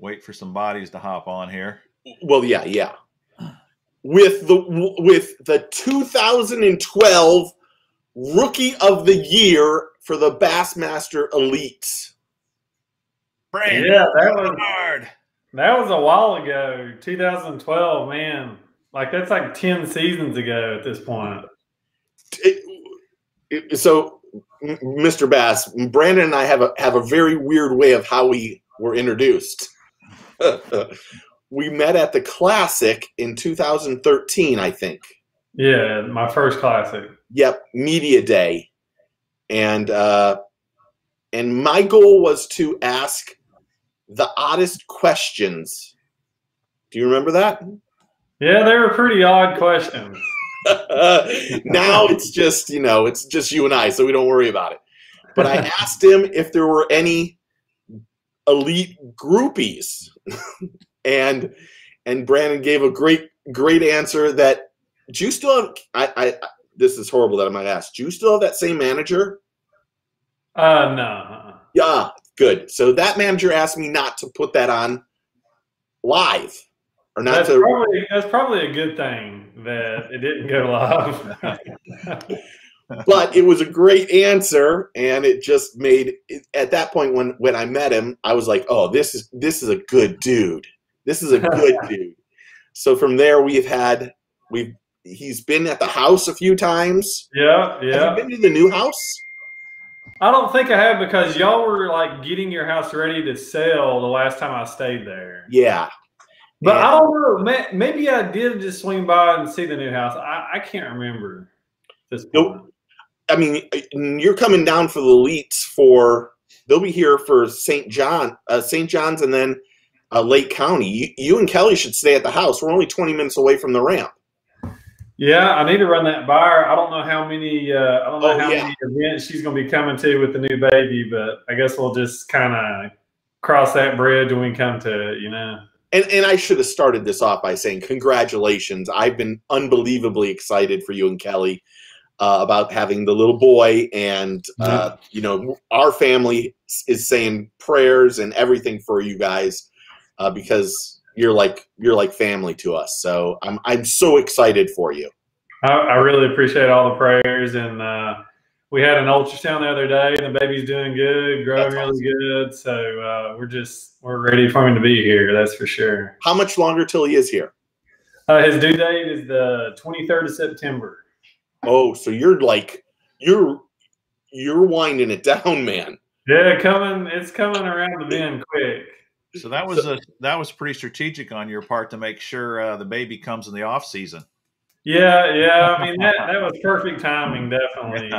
Wait for some bodies to hop on here. Well, yeah. With the 2012 Rookie of the Year for the Bassmaster Elites. Brandon, Yeah, that was a while ago. 2012, man. Like that's like 10 seasons ago at this point. So, Mr. Bass, Brandon and I have a very weird way of how we were introduced. We met at the Classic in 2013, I think. Yeah, my first Classic. Yep, Media Day, and my goal was to ask the oddest questions. Do you remember that? Yeah, they were pretty odd questions. Now it's just you and I, so we don't worry about it. But I asked him if there were any elite groupies, and Brandon gave a great answer. That do you still have? This is horrible that I might ask. Do you still have that same manager? No. Yeah, good. So that manager asked me not to put that on live, or not That's probably a good thing that it didn't go live. But it was a great answer, and it just made at that point when I met him, I was like, oh, this is a good dude. This is a good dude. So from there, he's been at the house a few times. Yeah. Have you been to the new house? I don't think I have, because y'all were like getting your house ready to sell the last time I stayed there. Yeah. But I don't know. Maybe I did just swing by and see the new house. I can't remember this point. Nope. I mean, you're coming down for the elites they'll be here for St. John's, and then Lake County. You and Kelly should stay at the house. We're only 20 minutes away from the ramp. Yeah, I need to run that by her. I don't know how many many events she's going to be coming to with the new baby, but I guess we'll just kind of cross that bridge when we come to it, And I should have started this off by saying congratulations. I've been unbelievably excited for you and Kelly about having the little boy, and our family is saying prayers and everything for you guys because you're like family to us. So I'm so excited for you. I really appreciate all the prayers, and we had an ultrasound the other day, and the baby's doing good, growing really good. So we're ready for him to be here. That's for sure. How much longer till he is here? His due date is the 23rd of September. Oh, so you're winding it down, man. Yeah, it's coming around the bend quick. So that was pretty strategic on your part to make sure the baby comes in the off season. Yeah. I mean that was perfect timing, definitely.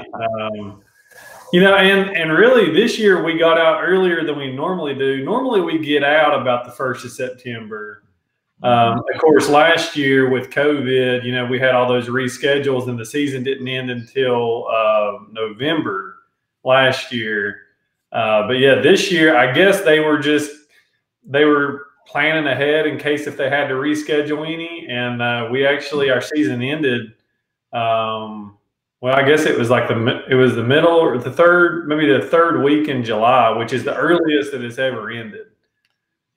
And really this year we got out earlier than we normally do. Normally we get out about the 1st of September. Of course, last year with COVID, we had all those reschedules, and the season didn't end until November last year. But yeah, this year I guess they were planning ahead in case if they had to reschedule any, and our season ended. Well, I guess it was like the middle or the third week in July, which is the earliest that it's ever ended.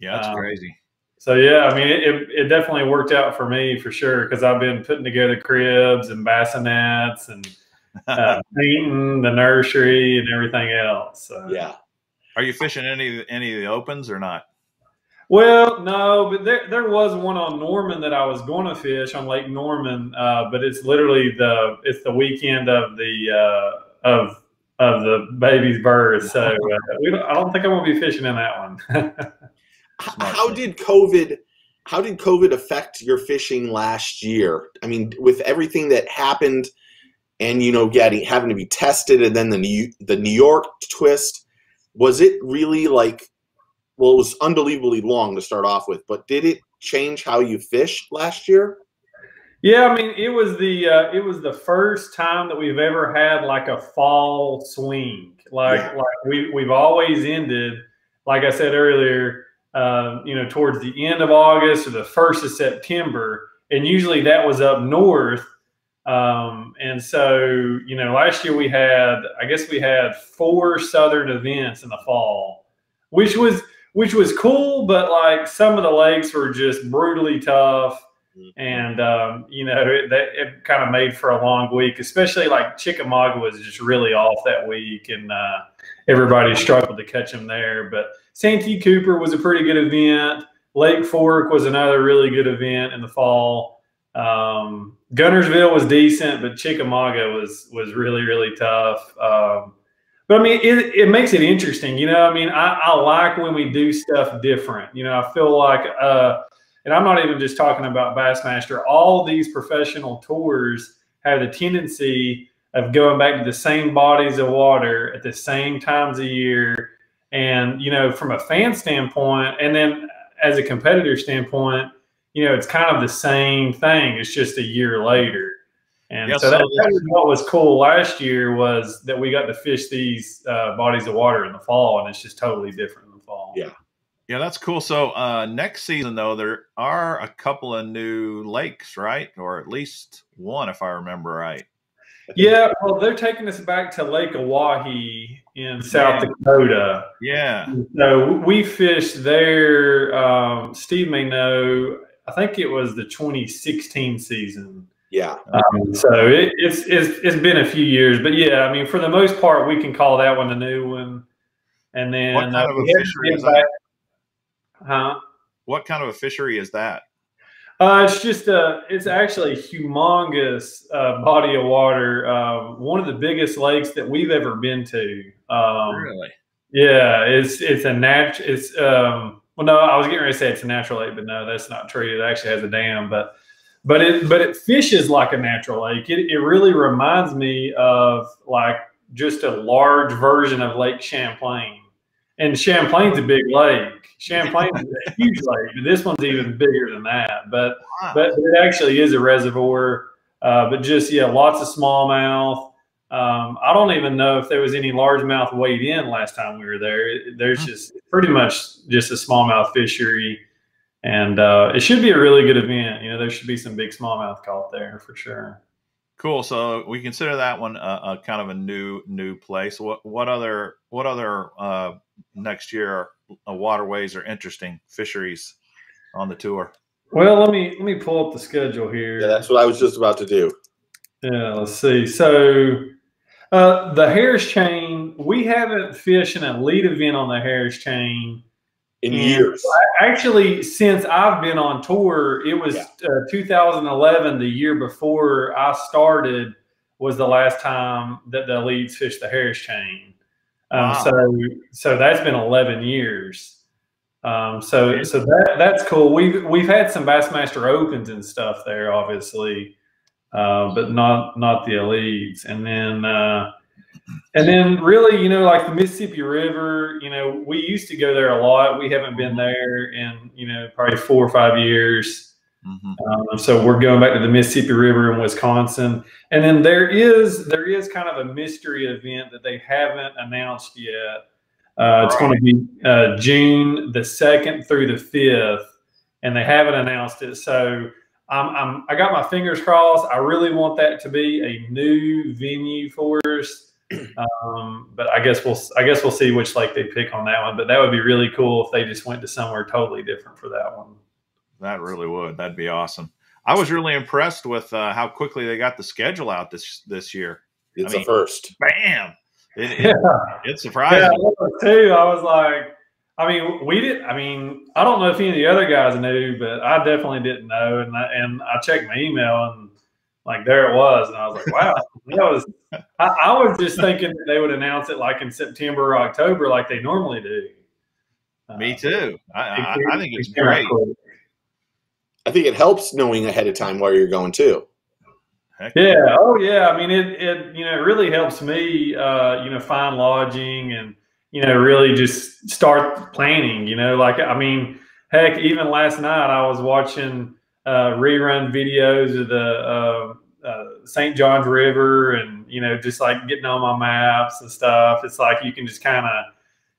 Yeah, that's crazy. So yeah, I mean, it definitely worked out for me for sure, because I've been putting together cribs and bassinets and painting the nursery and everything else. So. Yeah. Are you fishing any of the opens or not? Well, no, but there was one on Norman that I was going to fish on Lake Norman, but it's literally the weekend of the baby's birth, so I don't think I'm going to be fishing in that one. How did COVID affect your fishing last year? I mean, with everything that happened, and having to be tested, and then the New York twist, was it really like? Well, it was unbelievably long to start off with, but did it change how you fished last year? Yeah, I mean, it was the first time that we've ever had like a fall swing. Like we've always ended, like I said earlier, towards the end of August or the 1st of September, and usually that was up north. And so, last year we had 4 southern events in the fall, which was which was cool, but like some of the lakes were just brutally tough. And, you know, it kind of made for a long week, especially like Chickamauga was just really off that week, and everybody struggled to catch them there. But Santee Cooper was a pretty good event. Lake Fork was another really good event in the fall. Gunnersville was decent, but Chickamauga was really, really tough. But I mean, it makes it interesting, you know. I mean, I like when we do stuff different. You know, I feel like, and I'm not even just talking about Bassmaster. All these professional tours have the tendency of going back to the same bodies of water at the same times of year. And, you know, from a fan standpoint, and then as a competitor standpoint, you know, it's kind of the same thing. It's just a year later. And Yeah, so that was what was cool last year, was that we got to fish these bodies of water in the fall, and it's just totally different in the fall. Yeah. Yeah, that's cool. So next season, though, there are a couple of new lakes, right? Or at least one, if I remember right. Yeah, well, they're taking us back to Lake Oahe in South Dakota. Yeah. So we fished there. Steve may know, I think it was the 2016 season. Yeah. So it's been a few years, but yeah, I mean, for the most part, we can call that one a new one. And then what kind of a fishery is that? Huh? What kind of a fishery is that? It's actually a humongous body of water. One of the biggest lakes that we've ever been to. Really? Yeah, it's a natural. Well, no, I was getting ready to say it's a natural lake, but no, that's not true. It actually has a dam, but it fishes like a natural lake. It really reminds me of like just a large version of Lake Champlain. And Champlain's a big lake. Champlain's a huge lake. This one's even bigger than that. But it actually is a reservoir. But just, yeah, lots of smallmouth. I don't even know if there was any largemouth weighed in last time we were there. There's just pretty much just a smallmouth fishery. And it should be a really good event. You know, there should be some big smallmouth caught there for sure. Cool. So we consider that one a kind of a new place. What other next year waterways or interesting fisheries on the tour? Well, let me pull up the schedule here. Yeah, that's what I was just about to do. Yeah, let's see. So the Harris Chain, we haven't fished an elite event on the Harris Chain in years. Actually, since I've been on tour, it was 2011, the year before I started, was the last time that the elites fished the Harris Chain. Wow. So that's been 11 years. So that's cool. We've had some Bassmaster Opens and stuff there, obviously, but not the elites. And then really, you know, like the Mississippi River, you know, we used to go there a lot. We haven't been there in, you know, probably 4 or 5 years. So we're going back to the Mississippi River in Wisconsin. And then there is kind of a mystery event that they haven't announced yet. It's going to be June the 2nd through the 5th, and they haven't announced it. So I got my fingers crossed. I really want that to be a new venue for us. But I guess we'll see which lake they pick on that one. But that would be really cool if they just went to somewhere totally different for that one. That really would. That'd be awesome. I was really impressed with how quickly they got the schedule out this year. It's a first. Bam! It surprised me. Too. I was like, I mean, I don't know if any of the other guys knew, but I definitely didn't know. And I checked my email, and like there it was, and I was like, wow, I was just thinking that they would announce it like in September or October, like they normally do. Me too. I think it's great. I think it helps knowing ahead of time where you're going too. Yeah. Oh, yeah. I mean, it really helps me, you know, find lodging and, you know, really just start planning, you know, like, I mean, heck, even last night I was watching rerun videos of the St. Johns River and, you know, just like getting on my maps and stuff. It's like you can just kind of,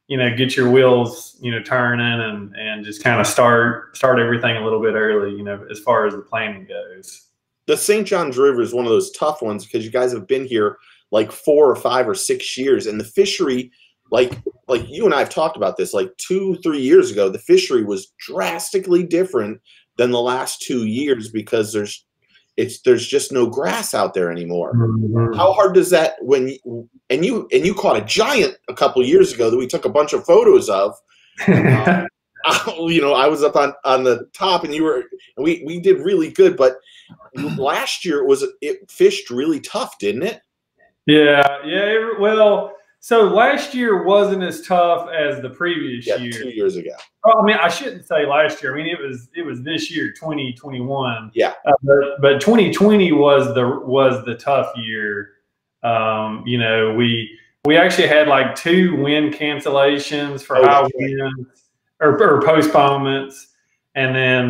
you know, get your wheels, you know, turning and just kind of start everything a little bit early, you know, as far as the planning goes. The St. Johns River is one of those tough ones because you guys have been here like 4 or 5 or 6 years, and the fishery like you and I have talked about this, like 2-3 years ago, the fishery was drastically different than the last 2 years because there's just no grass out there anymore. Mm-hmm. How hard does that and you caught a giant a couple years ago that we took a bunch of photos of. You know, I was up on the top, and we did really good. But last year it fished really tough, didn't it? Yeah. Well, so last year wasn't as tough as the previous year. 2 years ago. Oh, I mean, I shouldn't say last year. I mean, it was this year, 2021. Yeah. But 2020 was the tough year. You know, we actually had like 2 wind cancellations for high winds or postponements, and then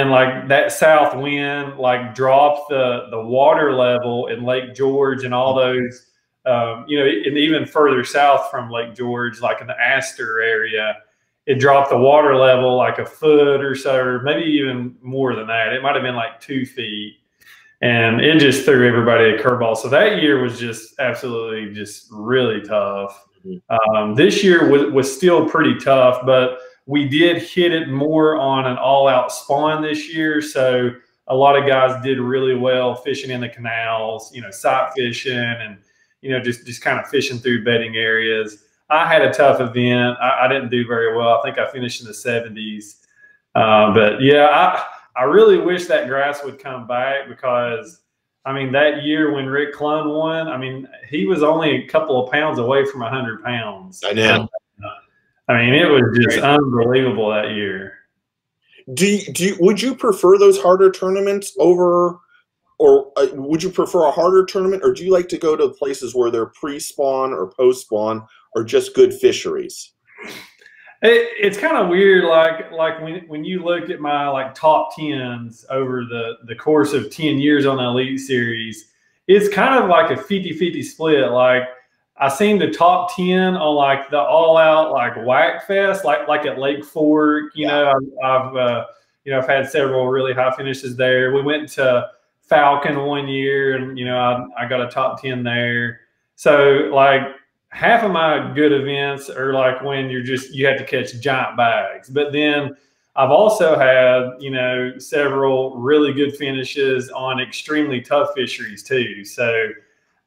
like that south wind like dropped the water level in Lake George and all those. You know, and even further south from Lake George, like in the Astor area, it dropped the water level like a foot or so, or maybe even more than that. It might have been like 2 feet, and it just threw everybody a curveball. So that year was just absolutely just really tough. This year was still pretty tough, but we did hit it more on an all-out spawn this year. So a lot of guys did really well fishing in the canals, you know, sight fishing and, you know, just kind of fishing through bedding areas. I had a tough event. I didn't do very well. I think I finished in the 70s. But yeah, I really wish that grass would come back because, I mean, that year when Rick Clun won, I mean, he was only a couple of pounds away from 100 pounds. I know. I mean, it was just unbelievable that year. Would you prefer those harder tournaments over, or would you prefer a harder tournament, or do you like to go to places where they're pre-spawn or post-spawn or just good fisheries? It's kind of weird, like when you look at my like top 10s over the course of 10 years on the Elite Series, it's kind of like a 50-50 split. Like I seen the top 10 on like the all out like Whack Fest, like at Lake Fork. You know, I've had several really high finishes there. We went to Falcon one year, and you know I got a top 10 there. So like half of my good events are like when you have to catch giant bags. But then I've also had, you know, several really good finishes on extremely tough fisheries too. So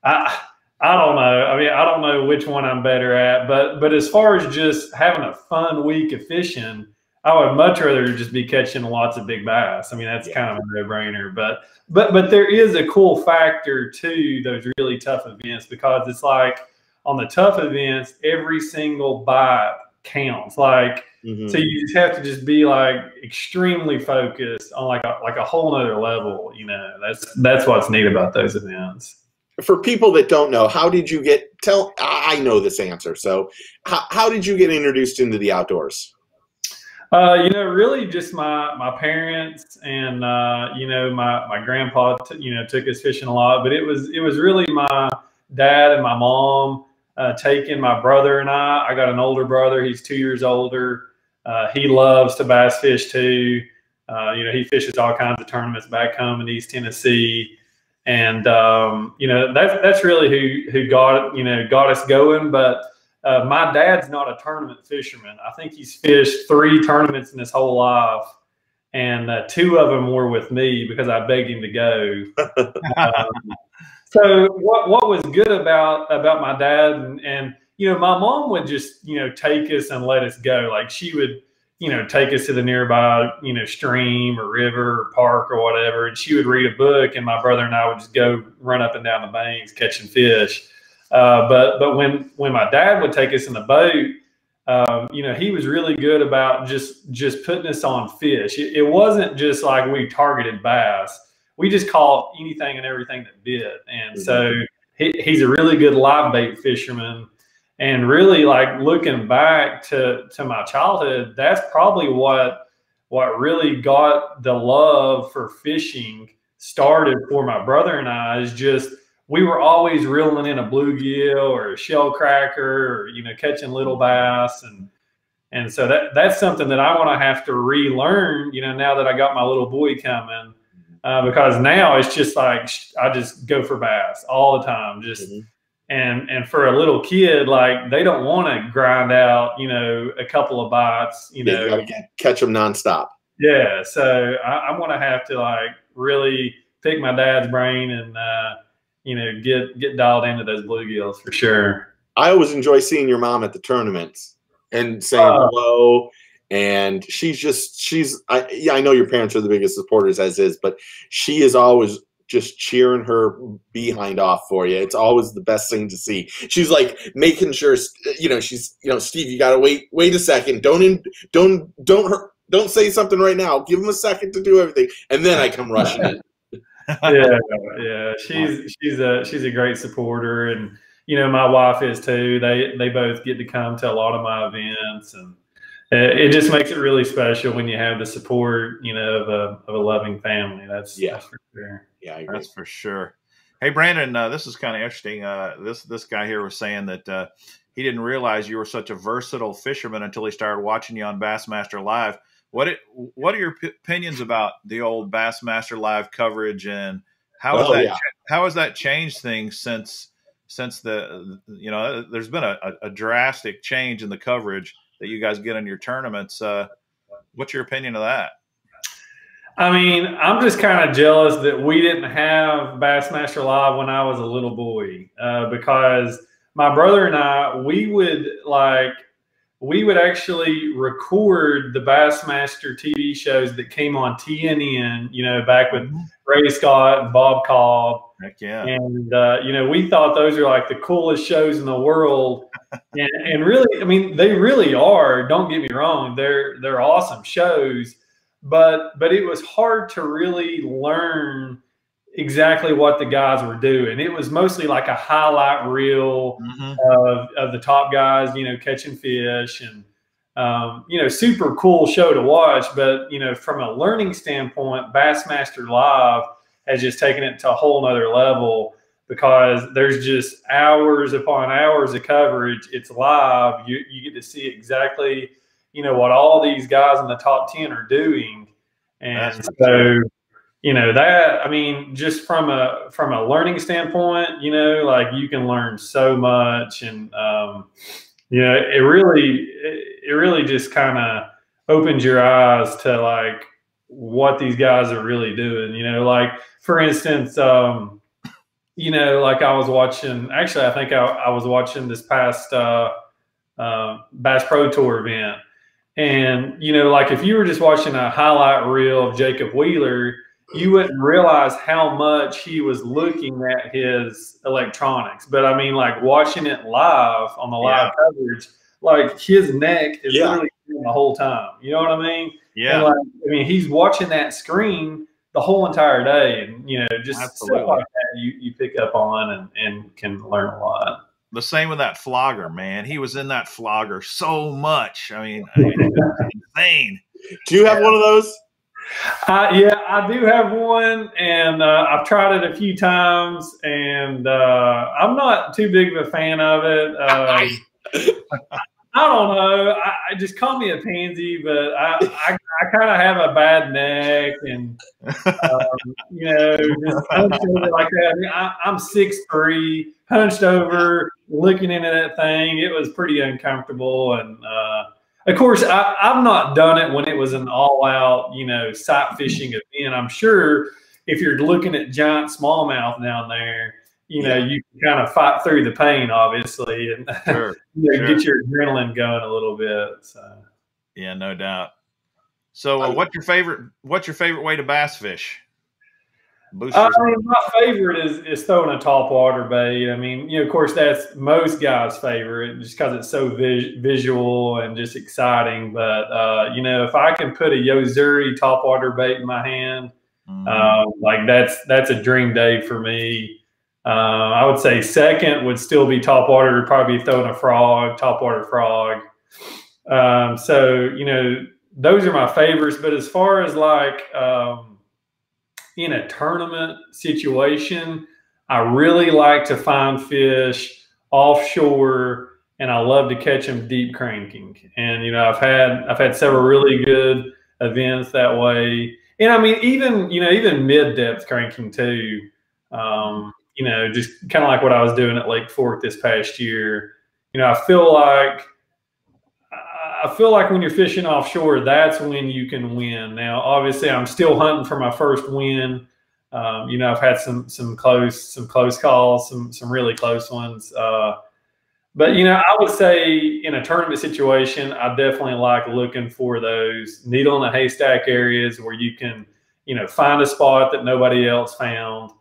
I don't know. I mean, I don't know which one I'm better at, but as far as just having a fun week of fishing, I would much rather just be catching lots of big bass. I mean, that's kind of a no-brainer. But there is a cool factor to those really tough events because it's like on the tough events, every single bite counts. Like, so you just have to just be like extremely focused on like a whole nother level. You know, that's what's neat about those events. For people that don't know, how did you I know this answer. So how did you get introduced into the outdoors? You know, really just my parents and, you know, my grandpa, you know, took us fishing a lot, but it was really my dad and my mom taking my brother and I got an older brother. He's 2 years older. He loves to bass fish too. You know, he fishes all kinds of tournaments back home in East Tennessee. And, you know, that's really who got us going. But my dad's not a tournament fisherman. I think he's fished 3 tournaments in his whole life. And 2 of them were with me because I begged him to go. So what was good about my dad and, you know, my mom would just, you know, take us and let us go. Like she would, you know, take us to the nearby, you know, stream or river or park or whatever. And she would read a book and my brother and I would just go run up and down the banks catching fish. But when my dad would take us in the boat, you know, he was really good about just putting us on fish. It wasn't just like we targeted bass. We just caught anything and everything that bit. And so he's a really good live bait fisherman. And really, like looking back to my childhood, that's probably what really got the love for fishing started for my brother and I. Is just we were always reeling in a bluegill or a shell cracker or, you know, catching little bass. And so that's something that I want to have to relearn, you know, now that I got my little boy coming. Because now it's just like I just go for bass all the time. and for a little kid, like they don't want to grind out, you know, a couple of bites, you know. You got to catch them nonstop. Yeah, so I'm gonna have to like really pick my dad's brain and you know, get dialed into those bluegills for sure. I always enjoy seeing your mom at the tournaments and saying hello. And I know your parents are the biggest supporters as is, but she is always just cheering her behind off for you. It's always the best thing to see. She's like making sure, you know, Steve, you got to wait a second. Don't say something right now. Give him a second to do everything. And then I come rushing in. Yeah. She's a great supporter, and you know my wife is too. They both get to come to a lot of my events, and it just makes it really special when you have the support, you know, of a loving family. That's for sure. Yeah, I agree. That's for sure. Hey, Brandon, this is kind of interesting. This guy here was saying that he didn't realize you were such a versatile fisherman until he started watching you on Bassmaster Live. What are your opinions about the old Bassmaster Live coverage, and how has that changed things since the, you know, there's been a drastic change in the coverage that you guys get in your tournaments. What's your opinion of that? I mean, I'm just kind of jealous that we didn't have Bassmaster Live when I was a little boy, because my brother and I, we would actually record the Bassmaster TV shows that came on TNN, you know, back with Ray Scott and Bob Cobb. Heck yeah. And, you know, we thought those are like the coolest shows in the world. and really, I mean, they really are. Don't get me wrong. They're awesome shows. But it was hard to really learn exactly what the guys were doing. It was mostly like a highlight reel of the top guys, you know, catching fish, and you know, super cool show to watch. But you know, from a learning standpoint, Bassmaster Live has just taken it to a whole nother level, because there's just hours upon hours of coverage. It's live. You get to see exactly, you know, what all these guys in the top 10 are doing. And so, you know, that, I mean, just from a learning standpoint, you know, like you can learn so much, and you know, it really just kind of opens your eyes to like what these guys are really doing. You know, like for instance, you know, like I was watching, actually I think I was watching this past Bass Pro Tour event, and you know, like if you were just watching a highlight reel of Jacob Wheeler, you wouldn't realize how much he was looking at his electronics. But I mean, like watching it live on the live coverage, like his neck is literally the whole time. You know what I mean? Yeah. And like, I mean, he's watching that screen the whole entire day, and you know, just stuff like that you pick up on and can learn a lot. The same with that flogger, man. He was in that flogger so much. I mean it's insane. Do you have one of those? Yeah, I do have one, and I've tried it a few times, and I'm not too big of a fan of it. I don't know. I just call me a pansy, but I kind of have a bad neck, and you know, just hunched over like that. I mean, I'm 6'3", hunched over, looking into that thing. It was pretty uncomfortable, and of course, I've not done it when it was an all-out, you know, sight fishing event. I'm sure if you're looking at giant smallmouth down there, you know, you can kind of fight through the pain, obviously, and you know, get your adrenaline going a little bit. So, yeah, no doubt. So, what's your favorite way to bass fish? I mean, my favorite is throwing a top water bait. I mean, you know, of course, that's most guys' favorite just because it's so visual and just exciting. But you know, if I can put a Yozuri top water bait in my hand, like that's a dream day for me. I would say second would still be top water. Probably be throwing a frog, top water frog. So you know, those are my favorites. But as far as like in a tournament situation, I really like to find fish offshore, and I love to catch them deep cranking. And you know, I've had several really good events that way. And I mean, even mid depth cranking too. You you know, just kind of like what I was doing at Lake Fork this past year. You know, I feel like when you're fishing offshore, that's when you can win. Now, obviously, I'm still hunting for my first win. You know, I've had some close calls, some really close ones. But you know, I would say in a tournament situation, I definitely like looking for those needle in the haystack areas where you can, you know, find a spot that nobody else found,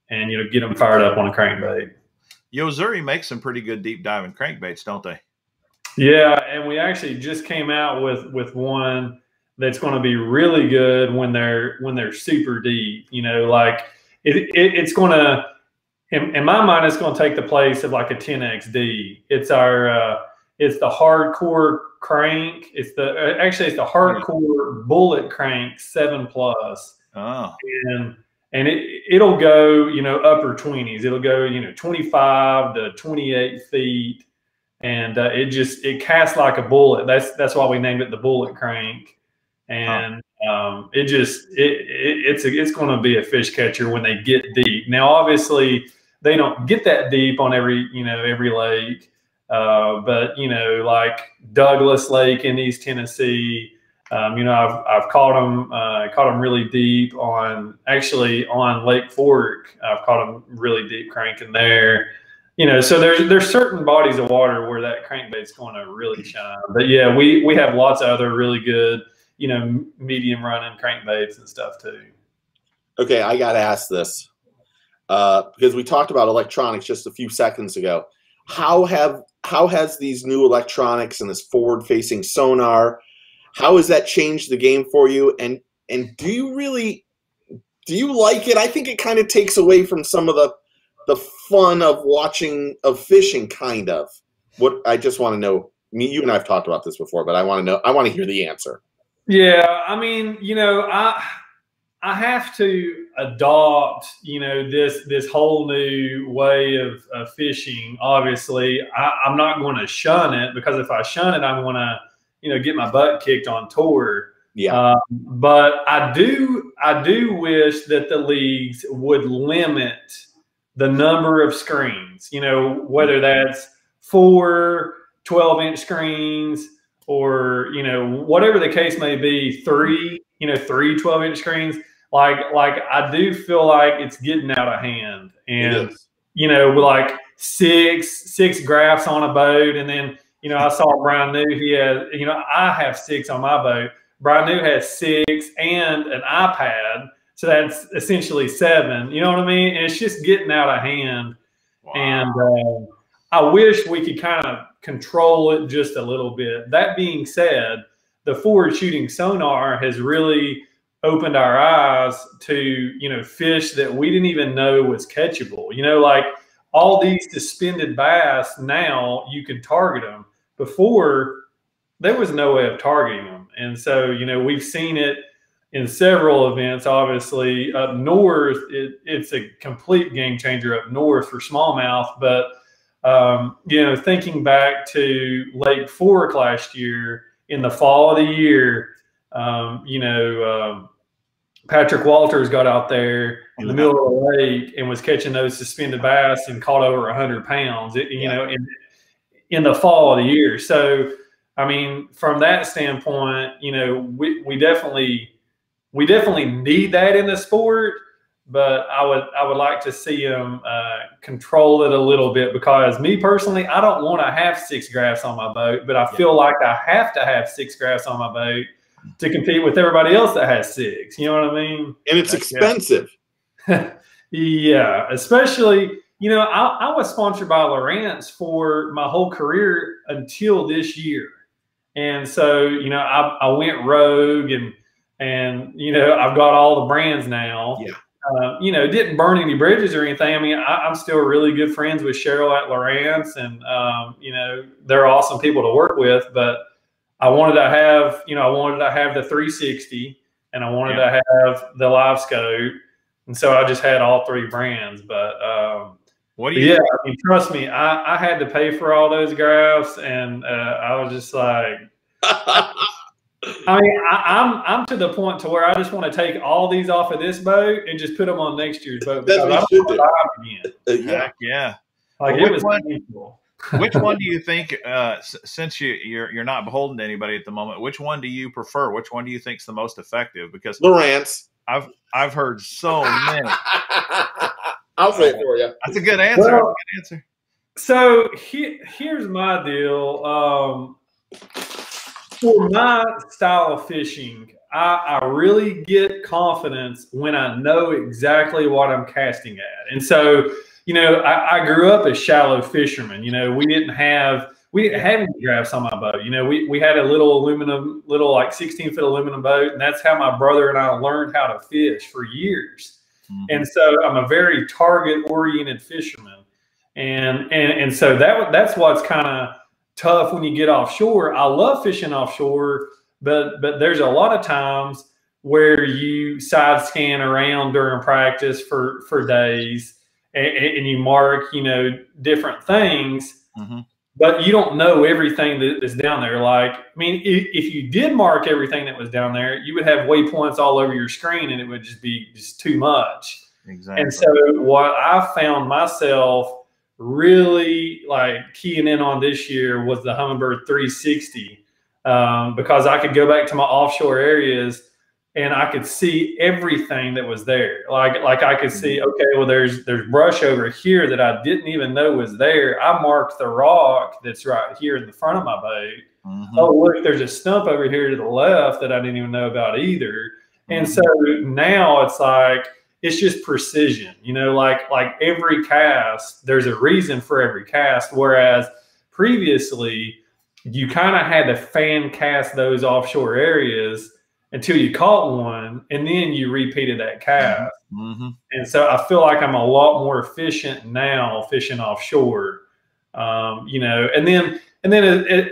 and you know, get them fired up on a crankbait. Yo-Zuri makes some pretty good deep diving crankbaits, don't they? Yeah, and we actually just came out with one that's going to be really good when they're super deep. You know, like it's going to, in my mind, it's going to take the place of like a 10XD. It's it's the hardcore crank. It's the hardcore bullet crank 7+. Oh, and it'll go, you know, upper 20s. It'll go, you know, 25 to 28 feet. And it casts like a bullet. That's why we named it the bullet crank. And it's going to be a fish catcher when they get deep. Now, obviously, they don't get that deep on every lake, but you know, like Douglas Lake in East Tennessee, you know, I've caught them really deep on Lake Fork. I've caught them really deep cranking there. You know, so there's certain bodies of water where that crankbait's going to really shine. But yeah, we have lots of other really good, you know, medium running crankbaits and stuff too. Okay, I got to ask this because we talked about electronics just a few seconds ago. How has these new electronics and this forward-facing sonar, how has that changed the game for you? And do you like it? I think it kind of takes away from some of the fun of fishing, kind of. What I just want to know, you and I have talked about this before, but I want to hear the answer. Yeah, I mean, you know, I have to adopt, you know, this whole new way of fishing. Obviously, I'm not going to shun it, because if I shun it, I'm going to, you know, get my butt kicked on tour. Yeah. But I do wish that the leagues would limit the number of screens, you know, whether that's 4 12-inch screens, or, you know, whatever the case may be, 3 12-inch screens. Like I do feel like it's getting out of hand, and you know, with like six graphs on a boat, and then, you know, I saw Brian New, he has, you know, I have 6 on my boat. Brian New has 6 and an iPad. So that's essentially 7. You know what I mean? And it's just getting out of hand. Wow. And I wish we could kind of control it just a little bit. That being said, the forward shooting sonar has really opened our eyes to, you know, fish that we didn't even know was catchable. You know, like all these suspended bass, now you can target them. Before, there was no way of targeting them. And so, you know, we've seen it in several events. Obviously up north, it's a complete game changer up north for smallmouth. But you know, thinking back to Lake Fork last year, in the fall of the year, you know, Patrick Walters got out there in the middle of the lake and was catching those suspended bass and caught over 100 pounds, you know, in the fall of the year. So, I mean, from that standpoint, you know, we definitely need that in the sport, but I would like to see them control it a little bit, because me personally, I don't want to have 6 graphs on my boat, but I feel like I have to have 6 graphs on my boat to compete with everybody else that has 6. You know what I mean? And it's expensive. Yeah, especially, you know, I was sponsored by Lowrance for my whole career until this year. And so, you know, I went rogue, and you know, I've got all the brands now. Yeah. You know, didn't burn any bridges or anything. I mean, I'm still really good friends with Cheryl at Lowrance, and you know, they're awesome people to work with. But I wanted to have, you know, the 360, and I wanted to have the live scope, and so I just had all 3 brands. But what do you? Yeah, I mean, trust me, I had to pay for all those graphs, and I was just like, I mean, I'm to the point to where I just want to take all these off of this boat and just put them on next year's boat. That's what you should do. Again. Heck yeah. Like Well, it was painful. Which one do you think, since you're not beholden to anybody at the moment, which one do you prefer? Which one do you think is the most effective? Because Lowrance. I've heard so many. I'll say it for you. That's a good answer. Well, that's a good answer. So here's my deal. For my style of fishing, I really get confidence when I know exactly what I'm casting at. And so, you know, I grew up as shallow fishermen. You know, we didn't have any drafts on my boat. You know, we had a little like 16-foot aluminum boat, and that's how my brother and I learned how to fish for years. Mm-hmm. And so I'm a very target-oriented fisherman, and so that's what's kind of tough when you get offshore. I love fishing offshore, but there's a lot of times where you side scan around during practice for days. And you mark, you know, different things, mm-hmm. but you don't know everything that's down there. Like, I mean, if you did mark everything that was down there, you would have waypoints all over your screen, and it would just be too much. Exactly. And so, what I found myself really like keying in on this year was the Humminbird 360, because I could go back to my offshore areas and I could see everything that was there. Like I could see, okay, well, there's brush over here that I didn't even know was there. I marked the rock that's right here in the front of my boat. Mm-hmm. Oh, look, there's a stump over here to the left that I didn't even know about either. Mm-hmm. And so now it's like, it's just precision, you know, like every cast, there's a reason for every cast. Whereas previously you kind of had to fan cast those offshore areas until you caught one, and then you repeated that cast. Mm-hmm. And so I feel like I'm a lot more efficient now fishing offshore, you know. And then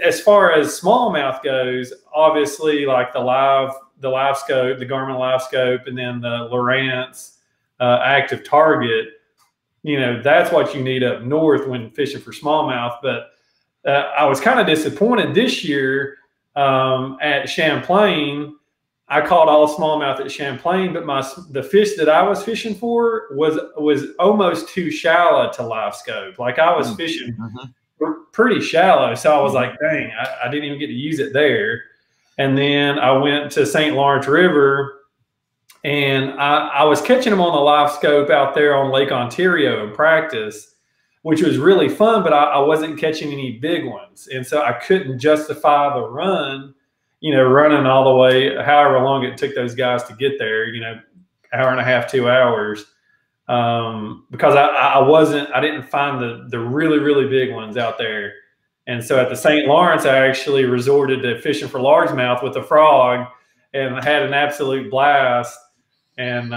as far as smallmouth goes, obviously like the live scope, the Garmin live scope, and then the Lowrance active target, you know, that's what you need up north when fishing for smallmouth. But I was kind of disappointed this year at Champlain. I caught all smallmouth at Champlain, but the fish that I was fishing for was almost too shallow to live scope. Like I was fishing pretty shallow, so I was like, dang, I didn't even get to use it there. And then I went to St. Lawrence River, and I was catching them on the live scope out there on Lake Ontario in practice, which was really fun, but I wasn't catching any big ones. And so I couldn't justify the run, you know, running all the way, however long it took those guys to get there, you know, hour and a half, 2 hours, because I didn't find the really, really big ones out there. And so at the St. Lawrence, I actually resorted to fishing for largemouth with a frog and had an absolute blast. And,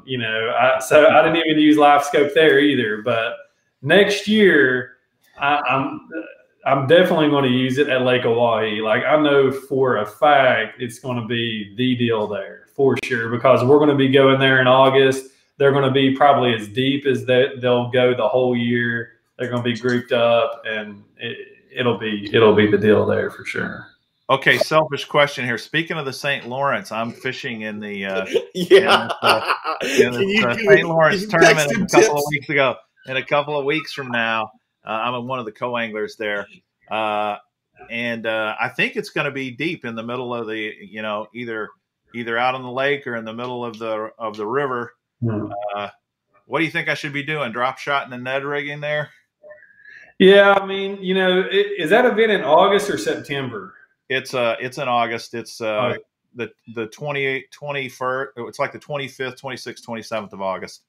you know, so I didn't even use live scope there either. But next year, I'm definitely going to use it at Lake Oahe. Like I know for a fact it's going to be the deal there for sure, because we're going to be going there in August. They're going to be probably as deep as they'll go the whole year. They're going to be grouped up, and it'll be the deal there for sure. Okay, selfish question here. Speaking of the St. Lawrence, I'm fishing in the St. Lawrence tournament a couple of weeks ago. In a couple of weeks from now, I'm one of the co-anglers there, and I think it's going to be deep in the middle of the, you know, either out on the lake or in the middle of the river. What do you think I should be doing? Drop shot and Ned rigging there? Yeah, I mean, you know, is that event in August or September? It's in August. It's the 28th, 21st. It's like the 25th, 26th, 27th of August.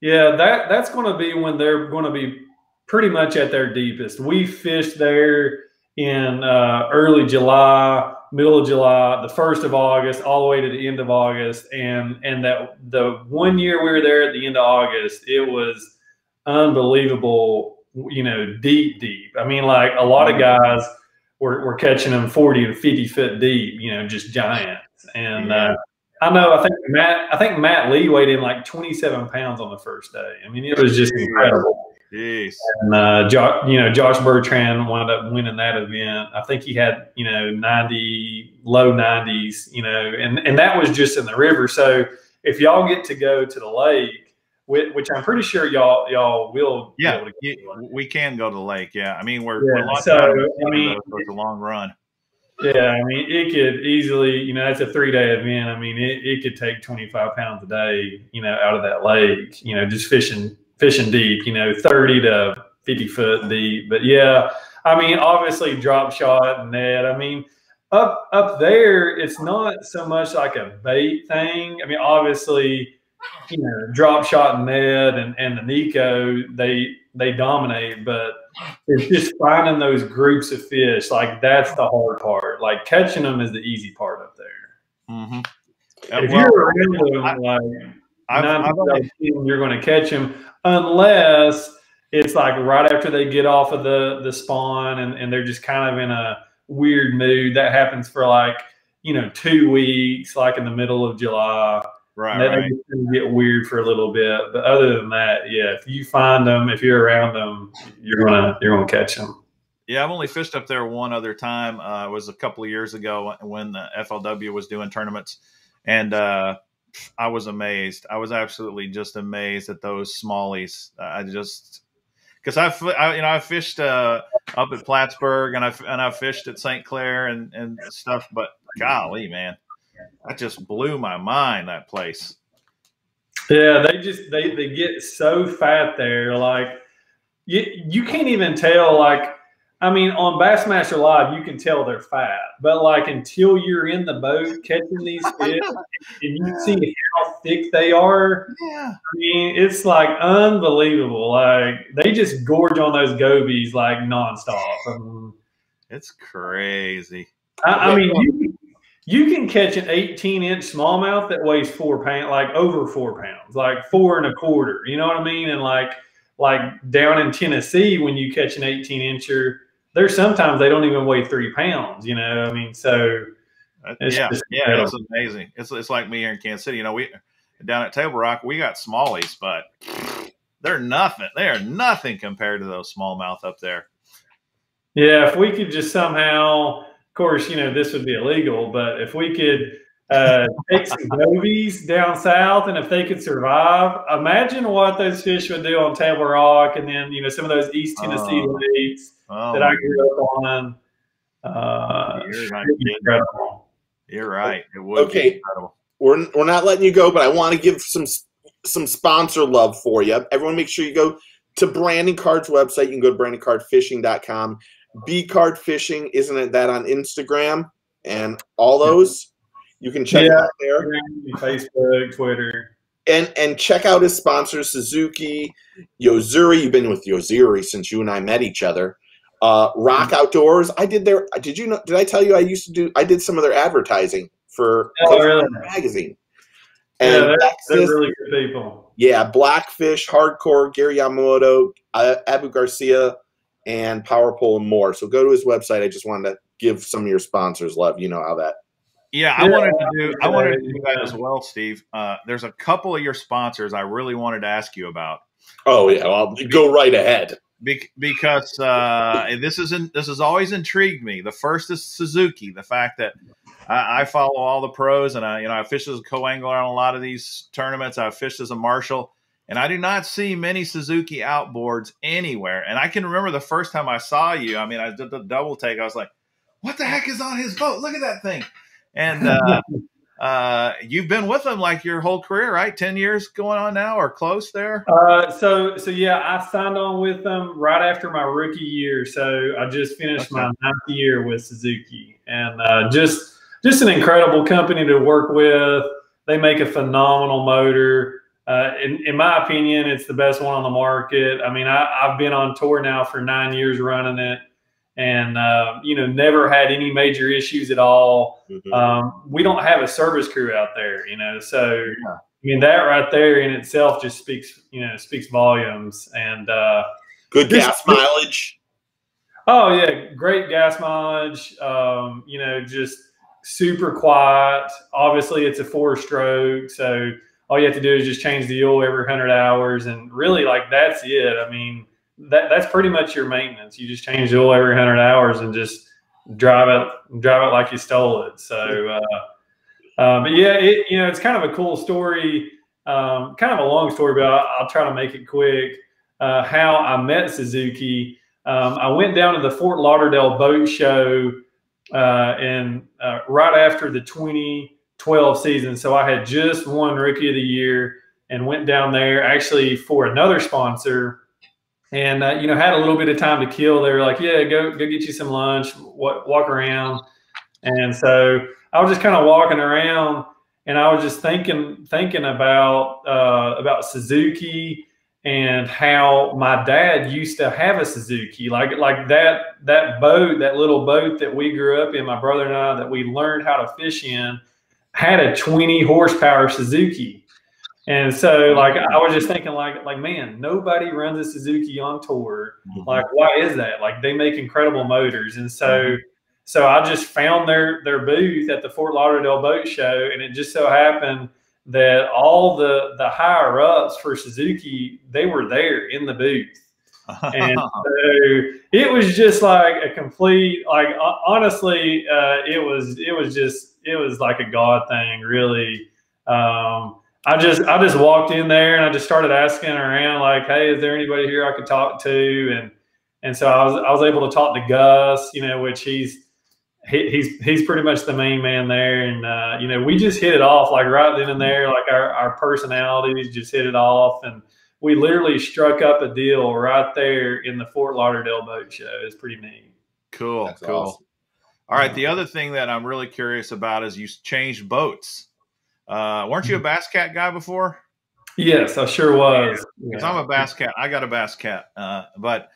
Yeah, that's going to be when they're going to be pretty much at their deepest. We fished there in early July, middle of July, the 1st of August, all the way to the end of August. And that the 1 year we were there at the end of August, it was unbelievable, you know, deep. I mean, like a lot of guys were catching them 40 and 50 foot deep, you know, just giants. And I think Matt Lee weighed in like 27 pounds on the first day. I mean, it was just incredible. Jeez. And Josh Bertrand wound up winning that event. I think he had 90, low 90s, and that was just in the river. So if y'all get to go to the lake, which I'm pretty sure y'all will be able to go to the lake. We can go to the lake. Yeah, I mean we're lucky so it's a long run. Yeah, I mean it could easily, that's a 3-day event. I mean it could take 25 pounds a day, out of that lake, just fishing deep, 30 to 50 foot deep. But yeah, I mean obviously drop shot and net. I mean up there it's not so much like a bait thing. I mean obviously drop shot and net and the Nico, they dominate, but it's just finding those groups of fish. Like that's the hard part. Like catching them is the easy part up there. Mm-hmm. If you're around them, you're going to catch them, unless it's like right after they get off of the spawn and they're just kind of in a weird mood. That happens for 2 weeks, like in the middle of July. Right. They get weird for a little bit, but other than that, yeah, if you find them, if you're around them, you're gonna catch them. Yeah, I've only fished up there one other time. It was a couple of years ago when the FLW was doing tournaments, and I was amazed. I was absolutely just amazed at those smallies. Because I fished up at Plattsburgh and I fished at St. Clair and stuff, but golly, man. That just blew my mind, that place. Yeah, they get so fat there. Like you can't even tell. Like, I mean, on Bassmaster Live, you can tell they're fat, but until you're in the boat catching these fish and you see how thick they are, I mean, it's unbelievable. Like they just gorge on those gobies nonstop. It's crazy. I mean, you can catch an 18-inch smallmouth that weighs 4 pounds, over 4 pounds, 4 1/4. You know what I mean? And like down in Tennessee, when you catch an 18-incher, there's sometimes they don't even weigh 3 pounds. I mean, so it's it's amazing. It's like me here in Kansas City. We down at Table Rock, we got smallies, but they're nothing. They are nothing compared to those smallmouth up there. Yeah, if we could just somehow. Of course, this would be illegal, but if we could take some gobies down south, and if they could survive, imagine what those fish would do on Table Rock, and then some of those East Tennessee lakes that I grew up on. Incredible. You're right. It would be incredible. We're not letting you go, but I want to give some sponsor love for you. Everyone, make sure you go to Brandon Card's website. You can go to BrandonCardFishing.com. B-Card Fishing, isn't it that on Instagram and all those? You can check out there. Facebook, Twitter. And check out his sponsors, Suzuki, Yozuri. You've been with Yozuri since you and I met each other. Rock Outdoors. Did I tell you I did some of their advertising for magazine. And they're really good people. Yeah, Blackfish, Hardcore, Gary Yamamoto, Abu Garcia, and Power Pole and more. So go to his website. I just wanted to give some of your sponsors love. You know how that. Yeah, I wanted to do that as well, Steve. There's a couple of your sponsors I really wanted to ask you about. Oh yeah, well, go right ahead. Because this has always intrigued me. The first is Suzuki. The fact that I follow all the pros, and I fished as a co-angler on a lot of these tournaments. I've fished as a marshal. And I do not see many Suzuki outboards anywhere. And I can remember the first time I saw you. I mean, I did the double take. I was like, what the heck is on his boat? Look at that thing. And you've been with them your whole career, right? 10 years going on now or close there? So yeah, I signed on with them right after my rookie year. So I just finished my 9th year with Suzuki. And just an incredible company to work with. They make a phenomenal motor. In my opinion, it's the best one on the market. I mean, I've been on tour now for 9 years running it, and never had any major issues at all. Mm-hmm. We don't have a service crew out there, so I mean that right there in itself just speaks volumes. And good gas mileage. Oh yeah, great gas mileage. Just super quiet. Obviously, it's a 4-stroke, so all you have to do is just change the oil every 100 hours, and really, that's it. I mean, that's pretty much your maintenance. You just change the oil every 100 hours and just drive it like you stole it. So, but yeah, it's kind of a cool story, kind of a long story, but I'll try to make it quick. How I met Suzuki. I went down to the Fort Lauderdale Boat Show and right after the 2012 season. So I had just won Rookie of the Year and went down there actually for another sponsor, and had a little bit of time to kill. They were like, "Yeah, go get you some lunch, walk around." And so I was just kind of walking around, and I was just thinking about Suzuki and how my dad used to have a Suzuki, like that boat, that little boat that we grew up in, my brother and I, that we learned how to fish in, had a 20 horsepower Suzuki. And so, like, I was just thinking, like, man, nobody runs a Suzuki on tour. Like, why is that? Like, they make incredible motors. And so, I just found their booth at the Fort Lauderdale Boat Show, and it just so happened that all the higher ups for Suzuki, they were there in the booth. And so it was just like a complete, like, honestly, it was like a God thing, really. I just walked in there and I just started asking around, like, "Hey, is there anybody here I could talk to?" And so I was able to talk to Gus, which he's pretty much the main man there. And we just hit it off, like, right then and there. Like, our personalities just hit it off, and we literally struck up a deal right there in the Fort Lauderdale Boat Show. It's pretty neat. Cool. That's cool. Awesome. All right. The other thing that I'm really curious about is you changed boats. Weren't you a Bass Cat guy before? Yes, I sure was. Because I'm a Bass Cat. I got a Bass Cat. But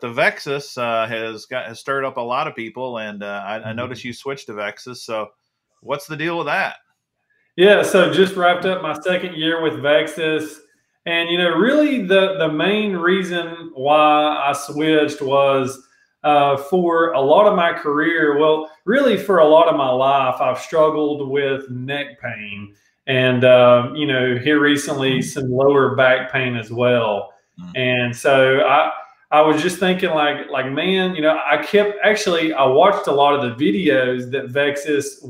the Vexus has stirred up a lot of people, and I noticed you switched to Vexus. So what's the deal with that? Yeah, so just wrapped up my second year with Vexus. And, really the main reason why I switched was for a lot of my career, well, really for a lot of my life, I've struggled with neck pain, and here recently some lower back pain as well. And so I was just thinking, like man, I watched a lot of the videos that Vexus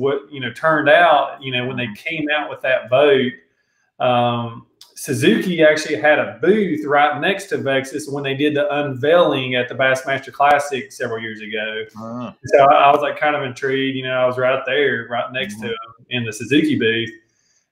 turned out, when they came out with that boat. Suzuki actually had a booth right next to Vexus when they did the unveiling at the Bassmaster Classic several years ago. So I was like kind of intrigued. I was right there, right next to him in the Suzuki booth.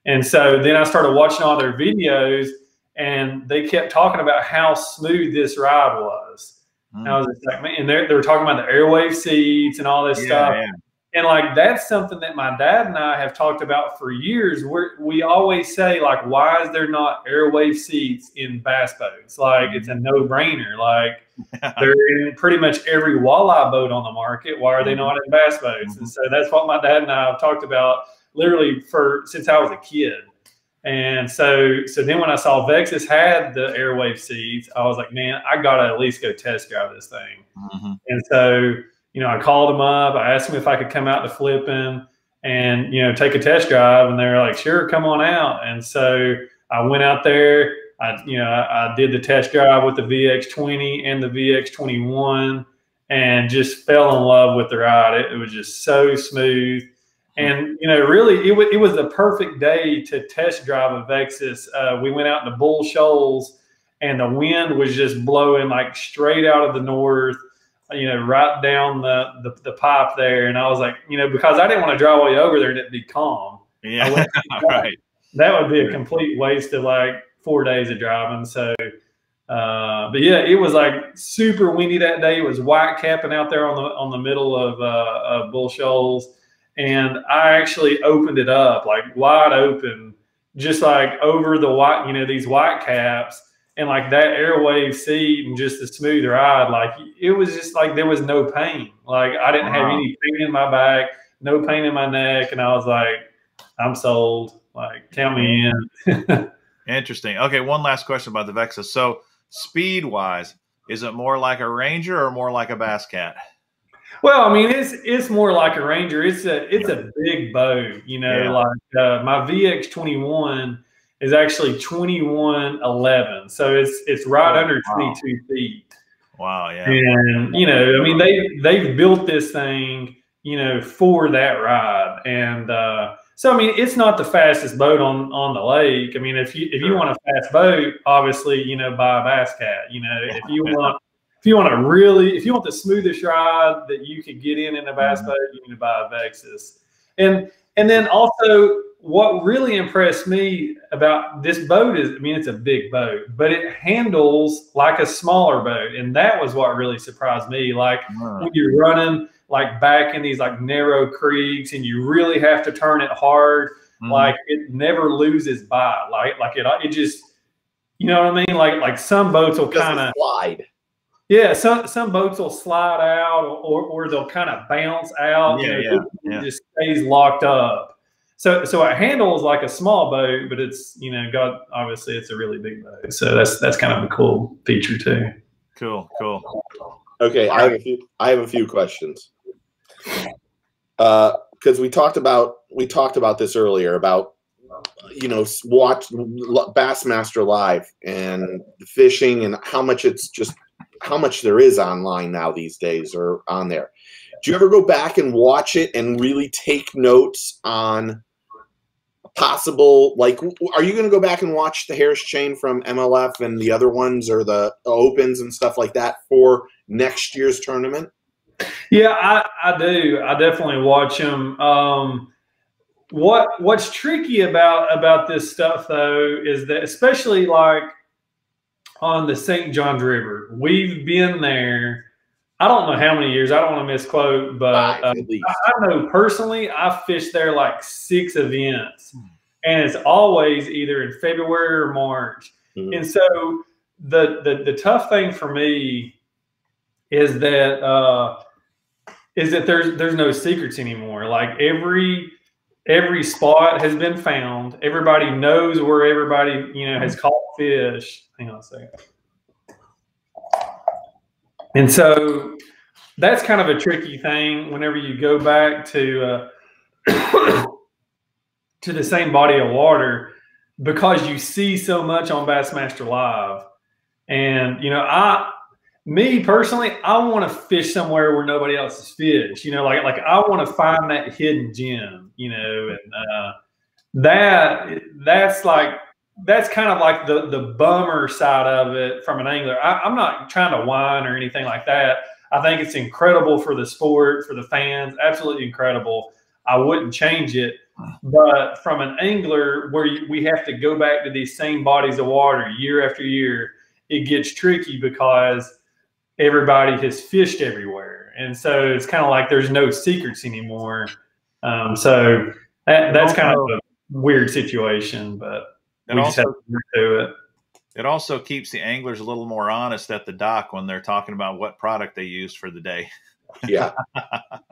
And so then I started watching all their videos, and they kept talking about how smooth this ride was. And I was just like, man, and they were talking about the airwave seats and all this stuff. Yeah. And like, that's something that my dad and I have talked about for years. We always say, like, why is there not airwave seats in bass boats? Like, it's a no-brainer. Like, they're in pretty much every walleye boat on the market. Why are they not in bass boats? And so that's what my dad and I have talked about literally since I was a kid. And so then when I saw Vexus had the airwave seats, I was like, man, I got to at least go test drive this thing. And so I called them up. I asked them if I could come out to Flippin and, take a test drive. And they were like, sure, come on out. And so I went out there. I did the test drive with the VX20 and the VX21 and just fell in love with the ride. It was just so smooth. And, really, it was the perfect day to test drive a Vexus. We went out in the Bull Shoals, and the wind was just blowing like straight out of the north, right down the pipe there. And I was like, because I didn't want to drive all the way over there and it'd be calm. Yeah, right. That would be a complete waste of like 4 days of driving. So, but yeah, it was like super windy that day. It was white capping out there on the middle of Bull Shoals. And I actually opened it up like wide open, just like over the white, these white caps, and like that airwave seat and just the smooth ride. Like, it was just like there was no pain. Like, I didn't have any pain in my back, no pain in my neck. And I was like, I'm sold. Like, count me in. Interesting. Okay, one last question about the Vexus. So speed wise, is it more like a Ranger or more like a Bass Cat? Well, I mean, it's more like a Ranger. It's a big boat, like my VX21 is actually 2111. So it's right under 22 feet. Wow, yeah. And you know, I mean, they've built this thing, you know, for that ride. And so I mean, it's not the fastest boat on the lake. I mean, if you want a fast boat, obviously, you know, buy a Bass Cat. You know, if you want the smoothest ride that you could get in a bass boat, you need to buy a Vexus. And then also, what really impressed me about this boat is, I mean, it's a big boat, but it handles like a smaller boat. And that was what really surprised me. Like when you're running like back in these like narrow creeks and you really have to turn it hard, like it never loses bite. Like it just, you know what I mean? Like some boats will kind of slide. Yeah, some boats will slide out or they'll kind of bounce out. It just stays locked up. So it handles like a small boat, but it's, you know, obviously it's a really big boat. So that's kind of a cool feature too. Cool. Okay, I have a few questions. Because we talked about this earlier about, you know, watch Bassmaster Live and fishing and how much there is online now these days or on there. Do you ever go back and watch it and really take notes on possible, like, are you going to go back and watch the Harris Chain from MLF and the other ones or the Opens and stuff like that for next year's tournament? Yeah, I do. I definitely watch them. What's tricky about this stuff though is that, especially like on the St. Johns River, we've been there. I don't know how many years. I don't want to misquote, but I know personally I fished there like 6 events, and it's always either in February or March. And so the tough thing for me is that there's no secrets anymore. Like every spot has been found. Everybody knows where everybody, you know, has caught fish. Hang on a second. And so that's kind of a tricky thing whenever you go back to to the same body of water, because you see so much on Bassmaster Live. And, you know, me personally, I want to fish somewhere where nobody else has fished. You know, like I want to find that hidden gem, you know, and that's kind of like the bummer side of it from an angler. I'm not trying to whine or anything like that. I think it's incredible for the sport, for the fans, absolutely incredible. I wouldn't change it. But from an angler, where we have to go back to these same bodies of water year after year, it gets tricky because everybody has fished everywhere. And so it's kind of like there's no secrets anymore. So that's kind of a weird situation, but we just have to do it. It also keeps the anglers a little more honest at the dock when they're talking about what product they used for the day. Yeah.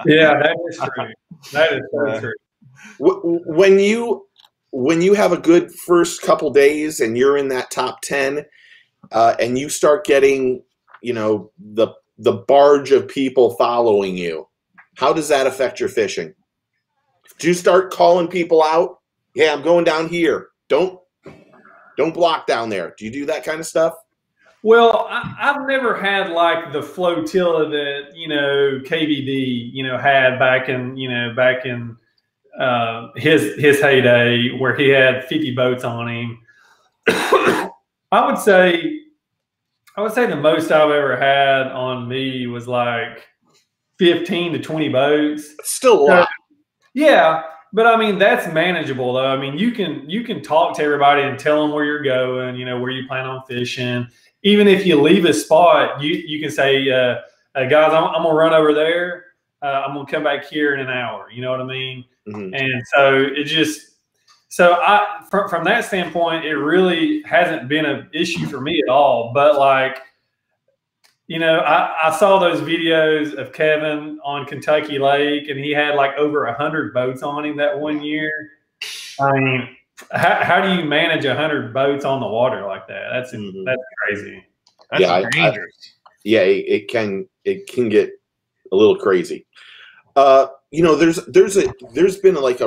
Yeah, that is true. That is so true. When you have a good first couple days and you're in that top 10 and you start getting, you know, the barge of people following you, how does that affect your fishing? Do you start calling people out? Yeah, I'm going down here. Don't block down there. Do you do that kind of stuff? Well, I've never had like the flotilla that, you know, KVD, you know, had back in his heyday, where he had 50 boats on him. I would say the most I've ever had on me was like 15 to 20 boats. Still a lot. Yeah, but I mean, that's manageable though. I mean, you can talk to everybody and tell them where you're going, you know, where you plan on fishing. Even if you leave a spot, you can say, guys, I'm gonna run over there. I'm gonna come back here in an hour. You know what I mean? Mm-hmm. And so from that standpoint, it really hasn't been an issue for me at all. But like, you know, I saw those videos of Kevin on Kentucky Lake, and he had like over 100 boats on him that one year. I mean, how do you manage 100 boats on the water like that? That's crazy. That's dangerous. It can get a little crazy. You know, there's been like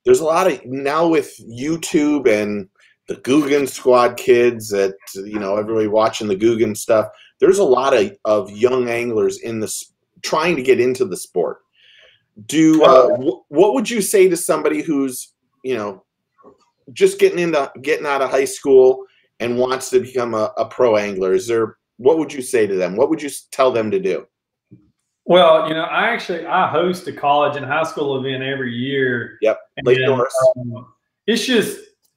there's a lot of, now with YouTube and the Guggen Squad kids that, you know, everybody watching the Guggen stuff, there's a lot of young anglers in this trying to get into the sport. What would you say to somebody who's, you know, just getting out of high school and wants to become a pro angler? What would you say to them? What would you tell them to do? Well, you know, I host a college and high school event every year. Yep, Lake Norris.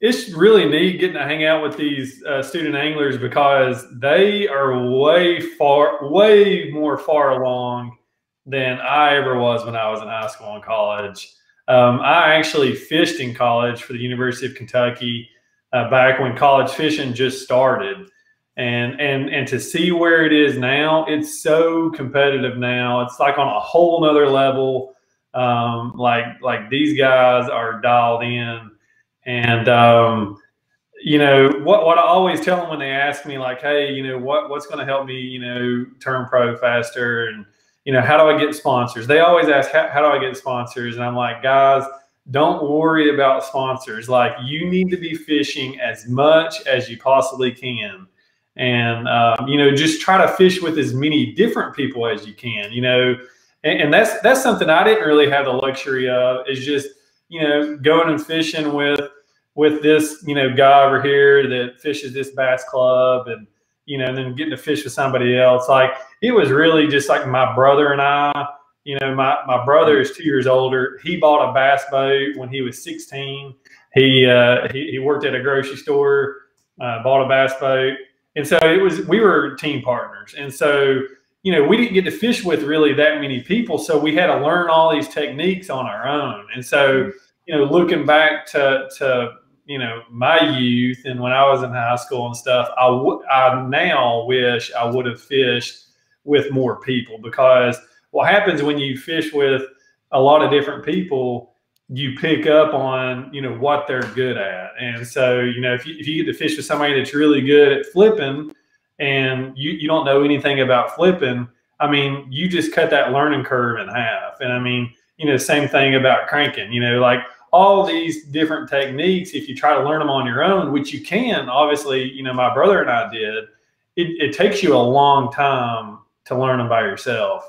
It's really neat getting to hang out with these student anglers, because they are way more far along than I ever was when I was in high school and college. I actually fished in college for the University of Kentucky back when college fishing just started. And to see where it is now, it's so competitive now. It's like on a whole nother level. Like these guys are dialed in. And you know, what I always tell them when they ask me, like, hey, you know, what's going to help me, you know, turn pro faster, and, you know, how do I get sponsors? They always ask, how do I get sponsors? And I'm like, guys, don't worry about sponsors. Like, you need to be fishing as much as you possibly can. And, you know, just try to fish with as many different people as you can, you know, and that's something I didn't really have the luxury of, is just, you know, going and fishing with this, you know, guy over here that fishes this bass club, and, you know, and then getting to fish with somebody else. Like, it was really just like my brother and I. You know, my brother is 2 years older. He bought a bass boat when he was 16. He worked at a grocery store, bought a bass boat. And so we were team partners. And so, you know, we didn't get to fish with really that many people. So we had to learn all these techniques on our own. And so, you know, looking back to you know, my youth and when I was in high school and stuff, I now wish I would have fished with more people, because what happens when you fish with a lot of different people, you pick up on, you know, what they're good at. And so, you know, if you get to fish with somebody that's really good at flipping, and you don't know anything about flipping, I mean, you just cut that learning curve in half. And I mean, you know, same thing about cranking, you know, like all these different techniques, if you try to learn them on your own, which you can, obviously, you know, my brother and I did, it takes you a long time to learn them by yourself.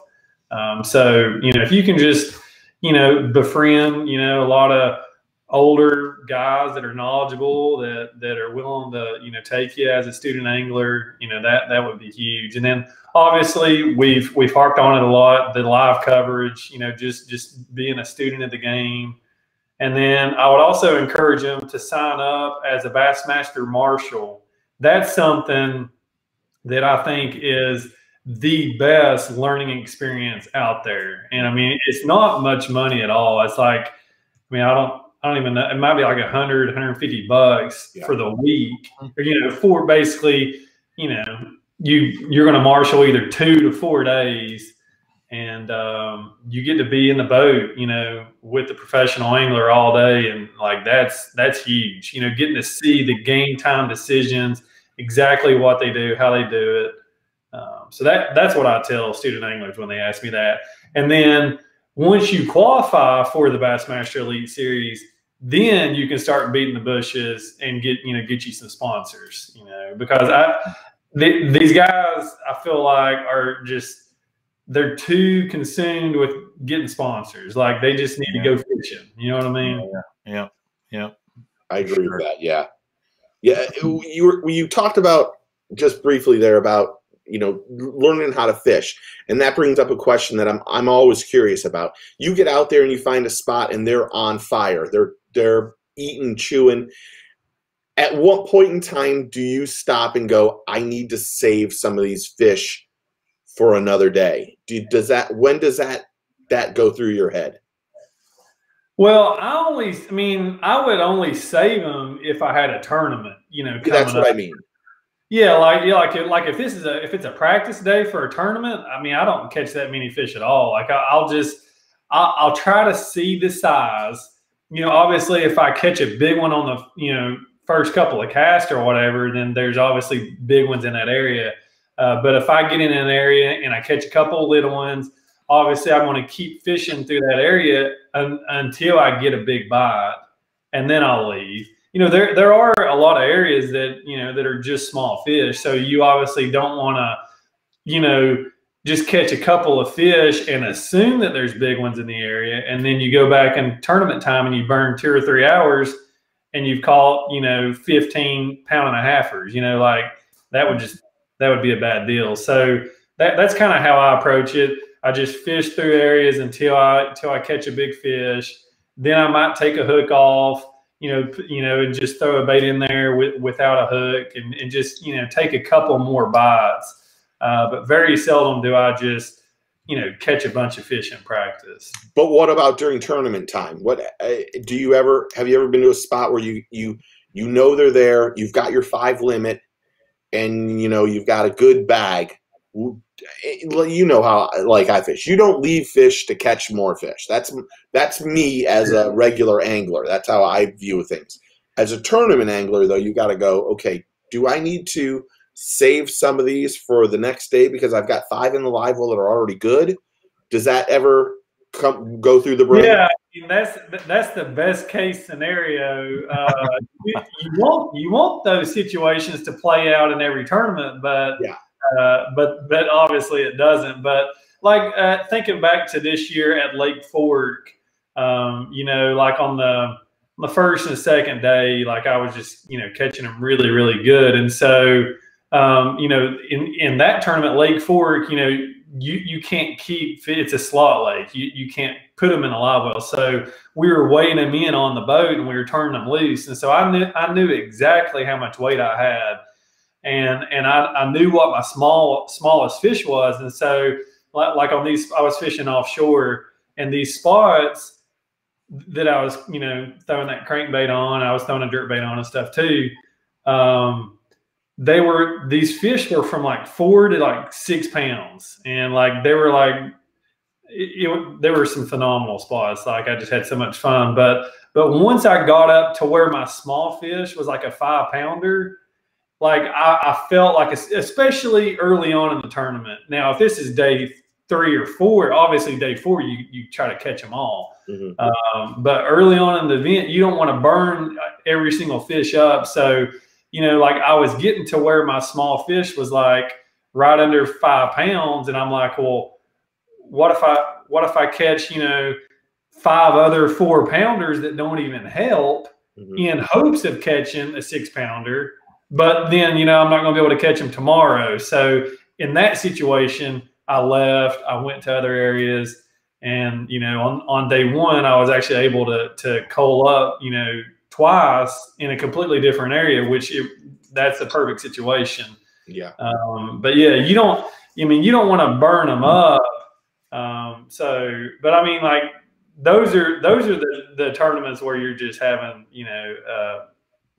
So, you know, if you can just, you know, befriend, you know, a lot of older guys that are knowledgeable, that are willing to, you know, take you as a student angler, you know, that would be huge. And then obviously we've harped on it a lot, the live coverage, you know, just being a student of the game. And then I would also encourage them to sign up as a Bassmaster Marshal. That's something that I think is the best learning experience out there. And I mean, it's not much money at all. It's like, I mean, I don't even know. It might be like $100, $150 for the week, or, you know, for basically, you know, you're going to marshal either 2 to 4 days, and you get to be in the boat, you know, with the professional angler all day. And like, that's huge, you know, getting to see the game time decisions, exactly what they do, how they do it. So that's what I tell student anglers when they ask me that. And then once you qualify for the Bassmaster Elite Series, then you can start beating the bushes and get you some sponsors, you know, because these guys, I feel like, are just, they're too consumed with getting sponsors. Like, they just need to go fishing. You know what I mean? Yeah. I agree with that. Yeah. You talked about just briefly there about, you know, learning how to fish, and that brings up a question that I'm always curious about. You get out there and you find a spot and they're on fire. They're eating, chewing. At what point in time do you stop and go, I need to save some of these fish for another day? When does that go through your head? Well, I would only save them if I had a tournament, you know. That's what I mean. Yeah, like if it's a practice day for a tournament, I mean, I don't catch that many fish at all. Like, I'll try to see the size. You know, obviously, if I catch a big one on the, you know, first couple of casts or whatever, then there's obviously big ones in that area. But if I get in an area and I catch a couple of little ones, obviously I'm going to keep fishing through that area until I get a big bite, and then I'll leave. You know, there are a lot of areas that, you know, that are just small fish. So you obviously don't want to, you know, just catch a couple of fish and assume that there's big ones in the area. And then you go back in tournament time and you burn 2 or 3 hours and you've caught, 15-pound-and-a-halfers, like that would be a bad deal. So that's kind of how I approach it. I just fish through areas until I catch a big fish. Then I might take a hook off, and just throw a bait in there without a hook and just, take a couple more bites. But very seldom do I just, catch a bunch of fish in practice. But what about during tournament time? What have you ever been to a spot where you know they're there, you've got your 5 limit, and you've got a good bag? You know how like I fish. You don't leave fish to catch more fish. That's me as a regular angler. That's how I view things. As a tournament angler, though, you got to go, okay, do I need to save some of these for the next day because I've got 5 in the live well that are already good? Does that ever go through the brain? Yeah, that's the best case scenario. You want those situations to play out in every tournament, but yeah. But obviously it doesn't. But like thinking back to this year at Lake Fork, like on the first and second day, like I was just catching them really, really good. And so in that tournament, Lake Fork, you can't keep, it's a slot lake. You can't put them in a live well. So we were weighing them in on the boat and we were turning them loose. And so I knew exactly how much weight I had. And I knew what my smallest fish was. And so like on these, I was fishing offshore, and these spots that I was, throwing that crankbait on, I was throwing a jerkbait on and stuff too. These fish were from like 4 to like 6 pounds. And like, they were like, there were some phenomenal spots. Like I just had so much fun. But once I got up to where my small fish was like a 5-pounder, like I felt like, especially early on in the tournament. Now, if this is day 3 or 4, obviously day 4, you try to catch them all. Mm-hmm. But early on in the event, you don't want to burn every single fish up. So, like I was getting to where my small fish was like right under 5 pounds. And I'm like, well, what if I catch, 5 other 4-pounders that don't even help, mm-hmm. in hopes of catching a 6-pounder? But then, I'm not going to be able to catch them tomorrow. So in that situation, I left. I went to other areas. And, on day 1, I was actually able to coal up, twice in a completely different area, that's the perfect situation. Yeah. But yeah, you don't want to burn them up. But I mean, like those are the tournaments where you're just having,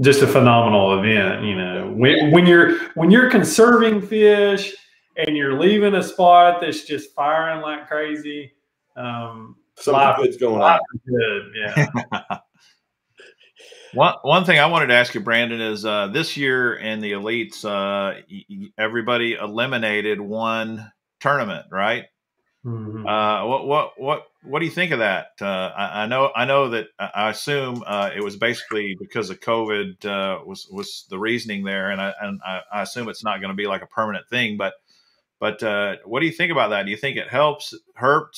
just a phenomenal event. When you're conserving fish and you're leaving a spot that's just firing like crazy, something good's going on. Good, yeah. One thing I wanted to ask you, Brandon, is this year in the elites, everybody eliminated one tournament, right? Mm-hmm. What do you think of that? I know that I assume it was basically because of COVID was the reasoning there, and I assume it's not going to be like a permanent thing. But what do you think about that? Do you think it hurts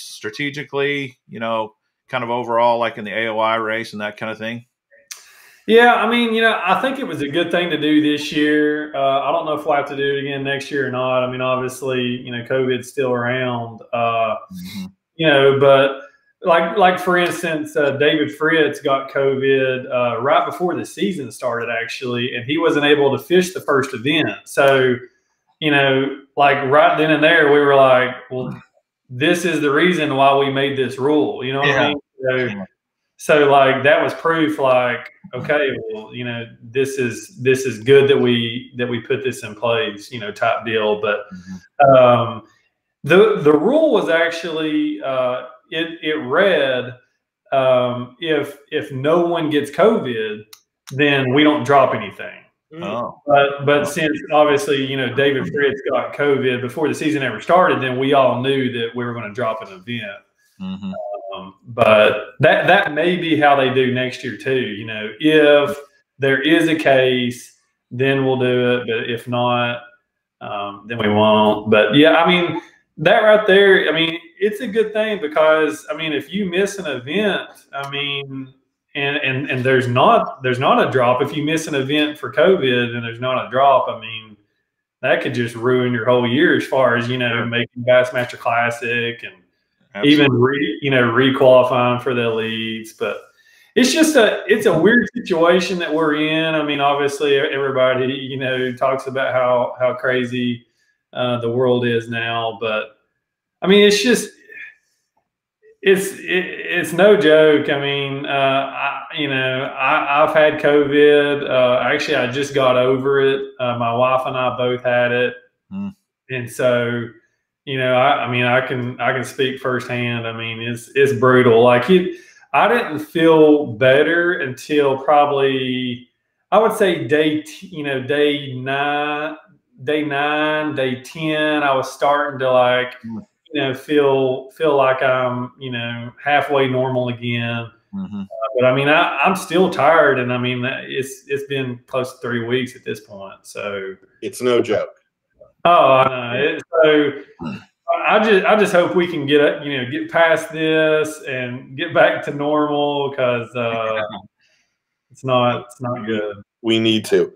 strategically? Kind of overall, like in the AOI race and that kind of thing. Yeah, I mean, I think it was a good thing to do this year. I don't know if we'll have to do it again next year or not. I mean, obviously, COVID's still around. Mm-hmm. But like for instance, David Fritz got COVID right before the season started, actually, and he wasn't able to fish the first event. So, like right then and there, we were like, well, this is the reason why we made this rule. You know what I mean? So like that was proof, like, okay, well, this is good that we put this in place, type deal. But the rule was actually it read if no one gets COVID, then we don't drop anything. Oh. But since obviously David Fritz got COVID before the season ever started, then we all knew that we were going to drop an event. Mm-hmm. But that may be how they do next year too. If there is a case, then we'll do it. But if not, then we won't. But yeah, I mean, that right there, I mean, it's a good thing because I mean, if you miss an event, I mean, and there's not a drop. If you miss an event for COVID and there's not a drop, I mean, that could just ruin your whole year as far as, you know, Sure. making Bassmaster Classic and Absolutely. even re-qualifying for the elites. But it's a weird situation that we're in. I mean, obviously everybody, you know, talks about how crazy the world is now, but I mean, it's no joke. I mean, I've had COVID. Actually, I just got over it. My wife and I both had it, and so, you know, I mean, I can speak firsthand. I mean, it's brutal. Like I didn't feel better until probably, I would say day 9, day 10. I was starting to like, you know, feel like I'm, you know, halfway normal again. But I mean, I'm still tired, and I mean, it's been close to 3 weeks at this point. So it's no joke. Oh, I know. So I just hope we can get past this and get back to normal because it's not good. We need to.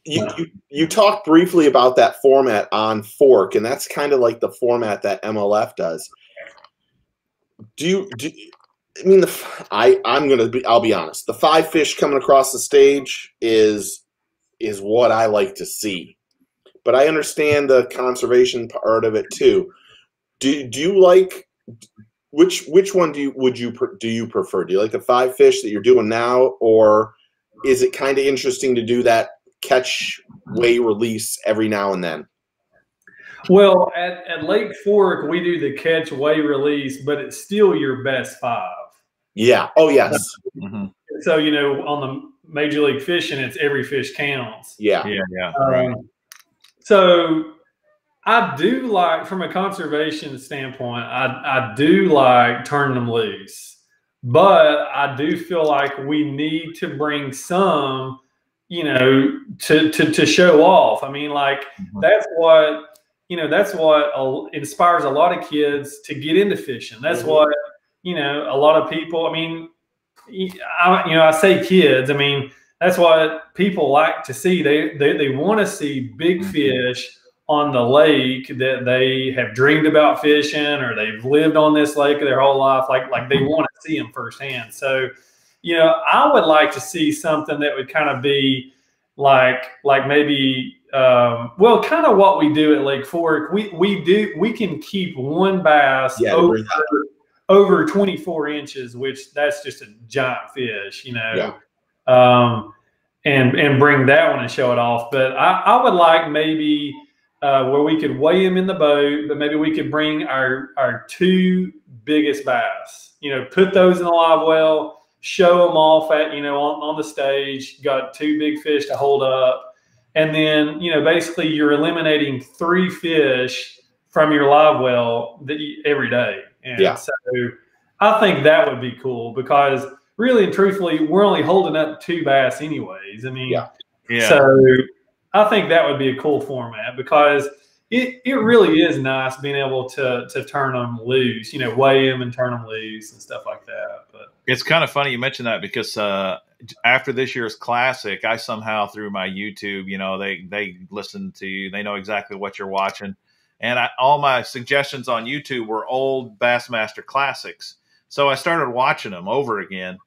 You talked briefly about that format on Fork, and that's kind of like the format that MLF does. I mean, I'll be honest. The 5 fish coming across the stage is what I like to see, but I understand the conservation part of it too. Do you like which one do you prefer? Do you like the 5 fish that you're doing now, or is it kind of interesting to do that catch, weigh, release every now and then? Well, at Lake Fork, we do the catch, weigh, release, but it's still your best 5. Yeah. Oh, yes. So, you know, on the Major League Fishing, it's every fish counts. Yeah. Right. So I do like, from a conservation standpoint, I do like turning them loose, but I do feel like we need to bring some, you know, to show off. I mean, like that's what inspires a lot of kids to get into fishing. That's what, you know, a lot of people, I mean, I say kids, I mean, that's what people like to see. They want to see big fish on the lake that they have dreamed about fishing, or they've lived on this lake their whole life. Like they want to see them firsthand. So, you know, I would like to see something that would kind of be like maybe, well, kind of what we do at Lake Fork. We can keep one bass over 24 inches, which that's just a giant fish, you know, and bring that one and show it off. But I would like maybe where we could weigh him in the boat, but maybe we could bring our 2 biggest bass, you know, put those in the live well, show them off at, you know, on the stage, got 2 big fish to hold up. And then, you know, basically you're eliminating 3 fish from your live well every day. And so I think that would be cool because really and truthfully, we're only holding up 2 bass anyways. I mean, so I think that would be a cool format because it really is nice being able to turn them loose, you know, weigh them and turn them loose and stuff like that. But it's kind of funny you mentioned that because after this year's Classic, I somehow through my YouTube, you know, they listen to you, they know exactly what you're watching. And all my suggestions on YouTube were old Bassmaster Classics. So I started watching them over again.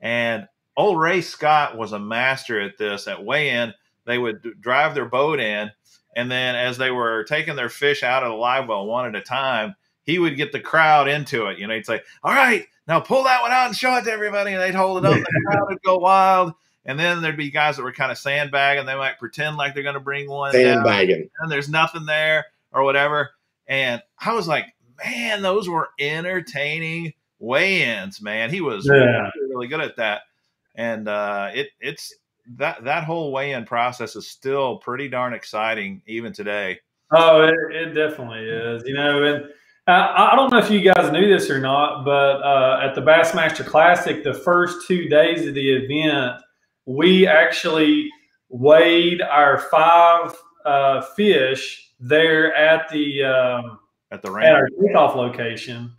And old Ray Scott was a master at this. At weigh-in, they would drive their boat in, and then as they were taking their fish out of the live well one at a time, he would get the crowd into it. You know, he'd say, all right, now pull that one out and show it to everybody. And they'd hold it up. The crowd would go wild. And then there'd be guys that were kind of sandbagging. They might pretend like they're going to bring one sandbagging, and there's nothing there or whatever. And I was like, man, those were entertaining weigh-ins, man. He was really good at that. And it's that whole weigh-in process is still pretty darn exciting even today. Oh, it definitely is. You know, and I don't know if you guys knew this or not, but at the Bassmaster Classic, the first 2 days of the event, we actually weighed our 5 fish there at the at our takeoff location.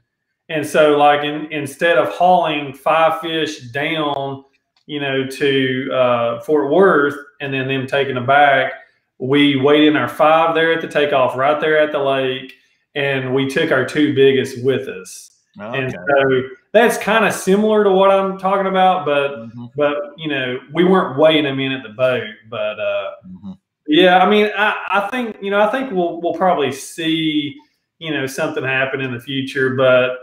And so, like, instead of hauling 5 fish down, you know, to Fort Worth and then them taking them back, we weighed in our 5 there at the takeoff, right there at the lake, and we took our 2 biggest with us. Okay. And so that's kind of similar to what I'm talking about, but you know, we weren't weighing them in at the boat. But yeah, I mean, I think, you know, I think we'll probably see, you know, something happen in the future, but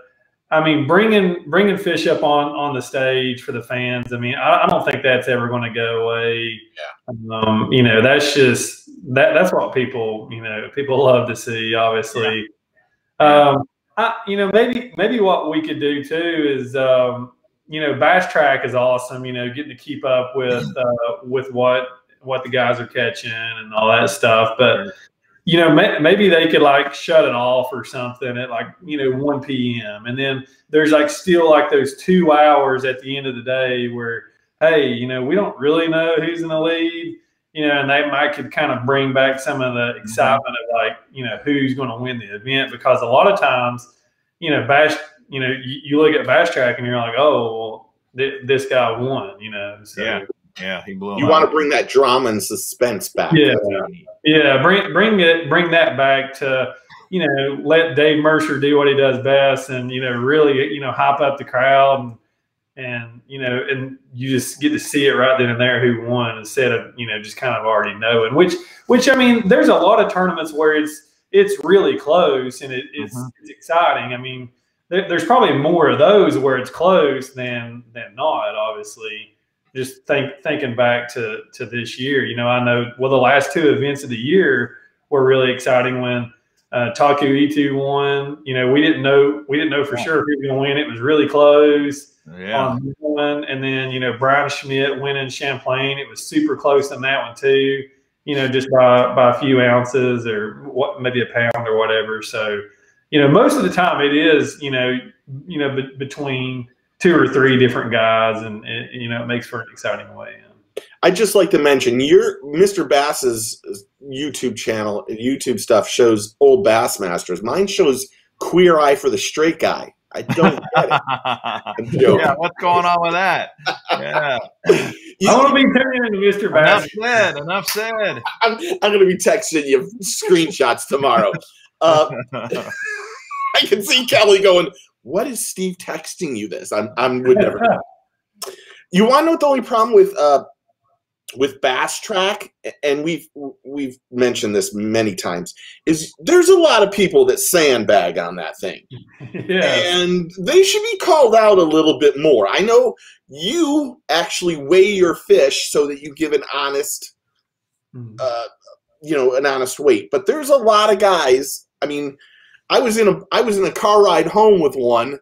I mean, bringing fish up on the stage for the fans. I mean, I don't think that's ever going to go away. Yeah. You know, that's just that's what people, you know, people love to see. Obviously, yeah. You know, maybe what we could do too is, you know, Bass Track is awesome. You know, getting to keep up with what the guys are catching and all that stuff, but. You know, maybe they could like shut it off or something at like, you know, 1 p.m. And then there's like still like those 2 hours at the end of the day where, hey, you know, we don't really know who's in the lead, you know, and they might could kind of bring back some of the excitement of like, you know, who's going to win the event, because a lot of times, you know, you know, you look at Bass Track and you're like, oh, well, this guy won, you know. So, yeah, he blew. You want to bring that drama and suspense back. Yeah, bring that back to, you know, let Dave Mercer do what he does best, and you know, really, you know, hype up the crowd, and you know, and you just get to see it right then and there who won, instead of, you know, just kind of already knowing. Which I mean, there's a lot of tournaments where it's really close and it's exciting. I mean, there's probably more of those where it's close than not, obviously. Just thinking back to this year, you know, I know, well, the last 2 events of the year were really exciting. When Taku Itu won, you know, we didn't know for sure who was going to win. It was really close. Yeah. And then, you know, Brian Schmidt winning Champlain, it was super close on that one too. You know, just by a few ounces or maybe a pound or whatever. So, you know, most of the time it is, you know, between 2 or 3 different guys, and you know, it makes for an exciting way. I'd just like to mention your Mr. Bass's YouTube channel, YouTube stuff shows old Bassmasters. Mine shows Queer Eye for the Straight Guy. I don't get it. Yeah, what's going on with that? Yeah, I want to be turning into Mr. Bass. Enough said. I'm going to be texting you screenshots tomorrow. I can see Kelly going, what is Steve texting you this? I would never know. You want to know what the only problem with Bass Track, and we've mentioned this many times, is there's a lot of people that sandbag on that thing. Yeah. And they should be called out a little bit more. I know you actually weigh your fish so that you give an honest you know, an honest weight. But there's a lot of guys, I mean, I was in a car ride home with one,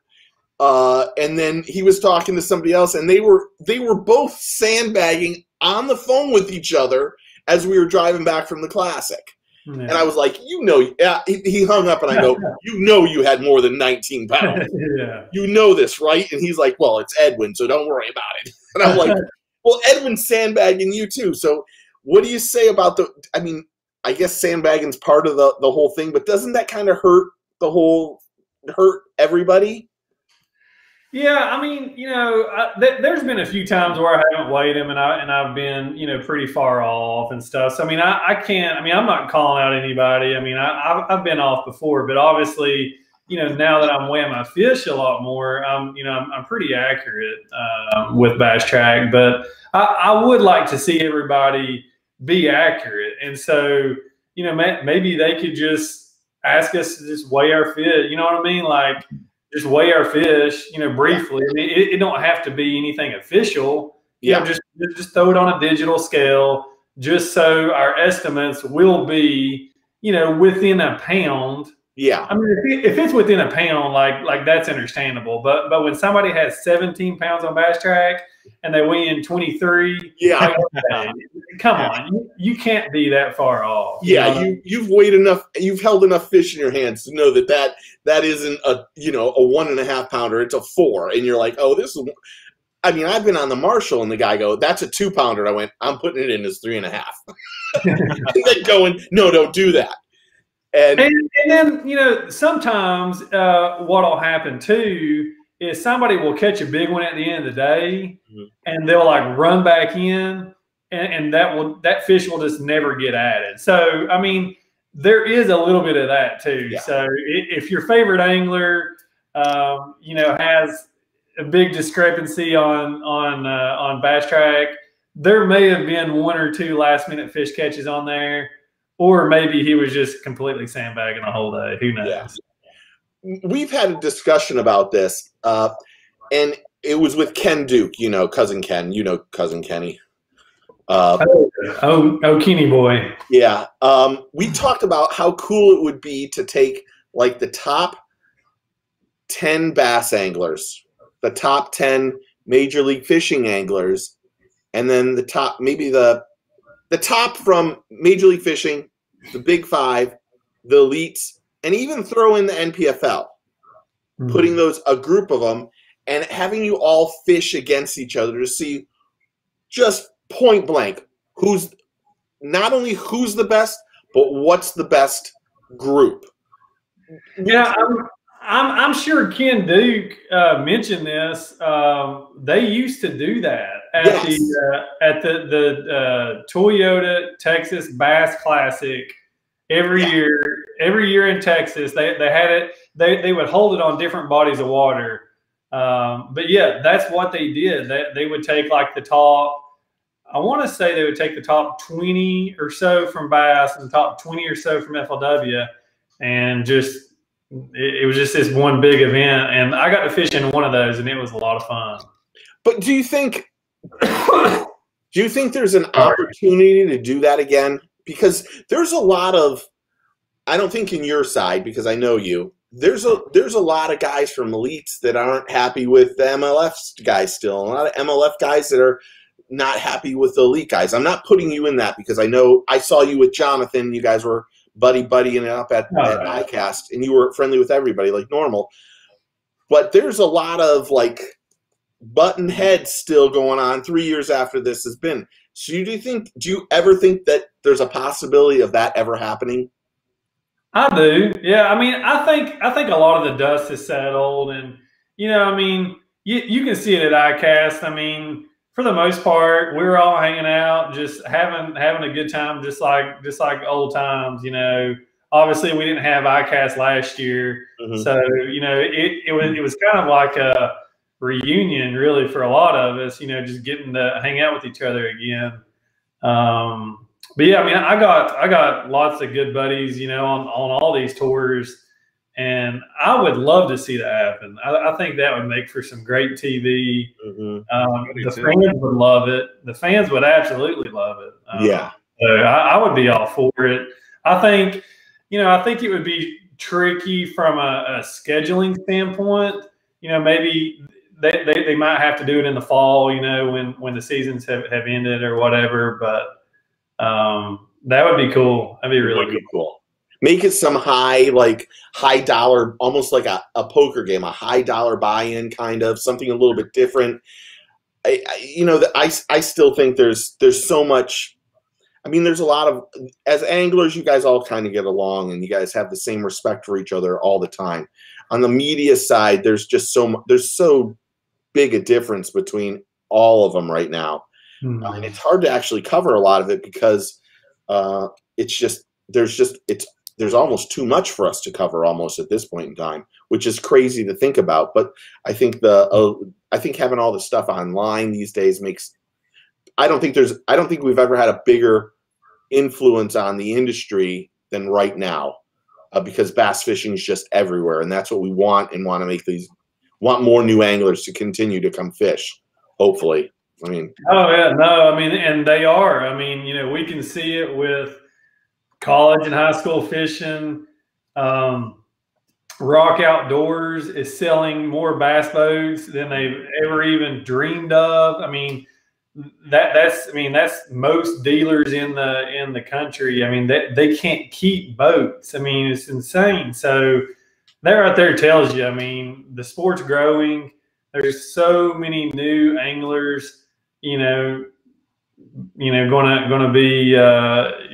and then he was talking to somebody else, and they were both sandbagging on the phone with each other as we were driving back from the Classic. Yeah. And I was like, you know, he hung up, and I go, you know, you had more than 19 pounds. Yeah. You know this, right? And he's like, well, it's Edwin, so don't worry about it. And I'm like, well, Edwin's sandbagging you too. So what do you say about I mean, I guess sandbagging's part of the whole thing, but doesn't that kind of hurt everybody? Yeah, I mean, you know, there's been a few times where I haven't weighed him, and I've been, you know, pretty far off and stuff. So I mean, I can't. I mean, I'm not calling out anybody. I mean, I've been off before, but obviously, you know, now that I'm weighing my fish a lot more, you know, I'm pretty accurate with Bass Track. But I would like to see everybody be accurate, and so, you know, maybe they could just ask us to just weigh our fish. You know what I mean? Like, just weigh our fish, you know, briefly. I mean, it don't have to be anything official. You know, just throw it on a digital scale, just so our estimates will be, you know, within a pound. Yeah. I mean, if it's within a pound, like that's understandable. But when somebody has 17 pounds on Bass Track and they weigh in 23, like, okay, come on, you can't be that far off. Yeah, you've weighed enough, you've held enough fish in your hands to know that isn't a, you know, a 1.5 pounder, it's a 4, and you're like, oh, this is. I mean, I've been on the Marshall, and the guy go, that's a 2 pounder. I went, I'm putting it in as 3.5. And then going, no, don't do that. And then, you know, sometimes what'll happen too is somebody will catch a big one at the end of the day, and they'll like run back in, and that fish will just never get added. So, I mean, there is a little bit of that too. Yeah. So, if your favorite angler, you know, has a big discrepancy on Bass Track, there may have been one or two last minute fish catches on there. Or maybe he was just completely sandbagging the whole day. Who knows? Yeah. We've had a discussion about this, and it was with Ken Duke, you know, cousin Ken, you know, cousin Kenny. Kenny boy. Yeah. We talked about how cool it would be to take like the top 10 bass anglers, the top 10 Major League Fishing anglers, and then the top, maybe the top from Major League Fishing, the Big Five, the elites, and even throw in the NPFL, putting a group of them, and having you all fish against each other to see just point blank who's the best, but what's the best group. Yeah, I'm sure Ken Duke mentioned this. They used to do that at the Toyota Texas Bass Classic every year. Every year in Texas, they had it. They would hold it on different bodies of water. But yeah, that's what they did. They would take like the top. I want to say they would take the top 20 or so from Bass and the top 20 or so from FLW, and just. It was just this one big event, and I got to fish in one of those, and it was a lot of fun. But do you think there's an opportunity to do that again? Because there's a lot of, I don't think in your side, because I know you, there's a lot of guys from elites that aren't happy with the MLF guys still, a lot of MLF guys that are not happy with the elite guys. I'm not putting you in that because I know I saw you with Jonathan. You guys were buddying it up at ICAST, and you were friendly with everybody like normal. But there's a lot of like button heads still going on 3 years after this has been. So do you ever think that there's a possibility of that ever happening? I do. Yeah. I mean, I think a lot of the dust has settled, and you know, I mean, you can see it at ICAST. I mean, for the most part, we were all hanging out, just having a good time, just like old times. You know, obviously we didn't have ICAST last year, so you know it was kind of like a reunion, really, for a lot of us. You know, just getting to hang out with each other again. But yeah, I mean, I got lots of good buddies, you know, on all these tours. And I would love to see that happen. I think that would make for some great TV. The fans would love it. The fans would absolutely love it. So I would be all for it. I think it would be tricky from a scheduling standpoint. You know, maybe they might have to do it in the fall, you know, when the seasons have ended or whatever. But that would be cool. That'd be really cool. Make it some high dollar, almost like a poker game, a high dollar buy-in kind of something a little bit different. I still think there's so much. I mean, there's a lot of, as anglers, you guys all kind of get along and you guys have the same respect for each other all the time. On the media side, there's so big a difference between all of them right now. And it's hard to actually cover a lot of it because there's almost too much for us to cover almost at this point in time, which is crazy to think about. But I think having all the stuff online these days makes, I don't think we've ever had a bigger influence on the industry than right now, because bass fishing is just everywhere. And that's what we want, and want more new anglers to continue to come fish. Hopefully. I mean, and they are. I mean, you know, we can see it with college and high school fishing. Rock Outdoors is selling more bass boats than they've ever even dreamed of. I mean, that's most dealers in the country. I mean, they can't keep boats. I mean, it's insane. So that right there tells you, I mean, the sport's growing. There's so many new anglers, going to be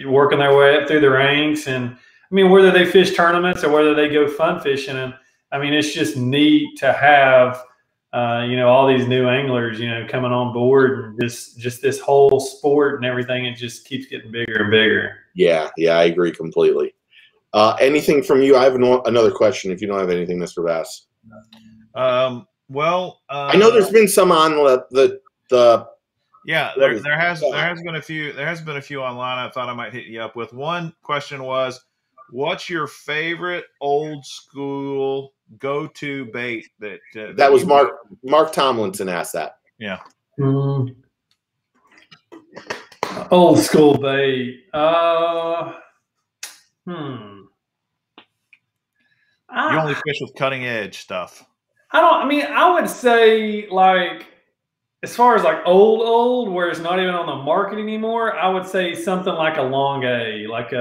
working their way up through the ranks. And I mean, whether they fish tournaments or whether they go fun fishing, and I mean, it's just neat to have, all these new anglers, coming on board, and just this whole sport and everything. It just keeps getting bigger and bigger. Yeah, I agree completely. Anything from you? I have another question. If you don't have anything, Mr. Bass. Well, I know there's been some on the yeah, there has been a few online. I thought I might hit you up with. One question was, what's your favorite old school go-to bait that was Mark Tomlinson asked that. Yeah. Old school bait. You only fish with cutting edge stuff. I would say, like, as far as like old, where it's not even on the market anymore, I would say something like a long A, like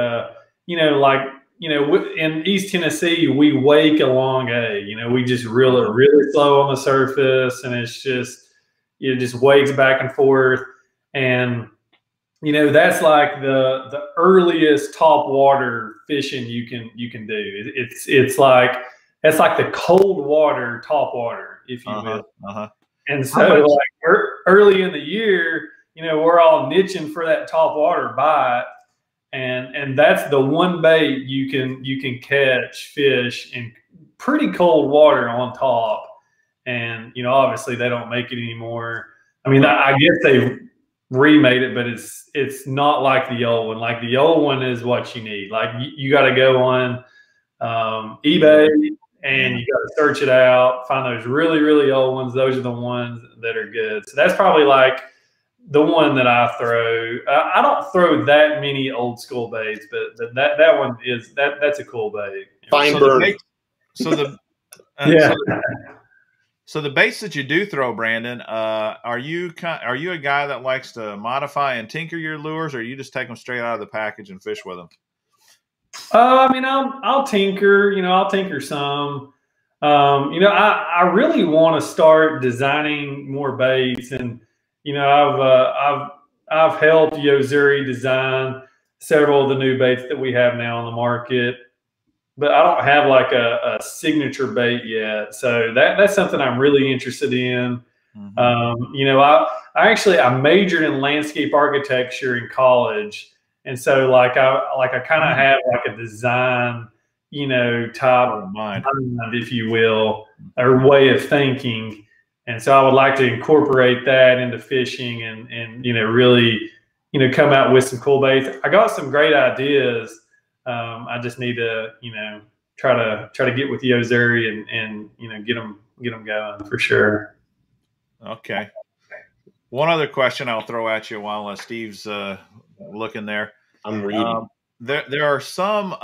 in East Tennessee, we wake a long A. We just reel it really slow on the surface, and it just wakes back and forth. And that's like the earliest top water fishing you can do. It's like the cold water top water, if you will. And so like early in the year, we're all niching for that top water bite. And that's the one bait you can catch fish in pretty cold water on top. And obviously they don't make it anymore. I mean, I guess they remade it, but it's not like the old one. Like the old one is what you need. Like you got to go on eBay and you got to search it out, find those really, really old ones. Those are the ones that are good. So that's probably like the one that I throw. I don't throw that many old school baits, but that one is that's a cool bait. Fine burn. So the baits that you do throw, Brandon, are you a guy that likes to modify and tinker your lures, or you just take them straight out of the package and fish with them? I mean, I'll tinker. I'll tinker some. I really want to start designing more baits, and I've helped Yozuri design several of the new baits that we have now on the market, but I don't have like a signature bait yet. So that's something I'm really interested in. I majored in landscape architecture in college. And so I kind of have like a design, type mind, if you will, or way of thinking. And so I would like to incorporate that into fishing and really, come out with some cool baits. I got some great ideas. I just need to, try to get with Yozuri and get them going for sure. Okay. One other question I'll throw at you while Steve's looking there. I'm reading. There are some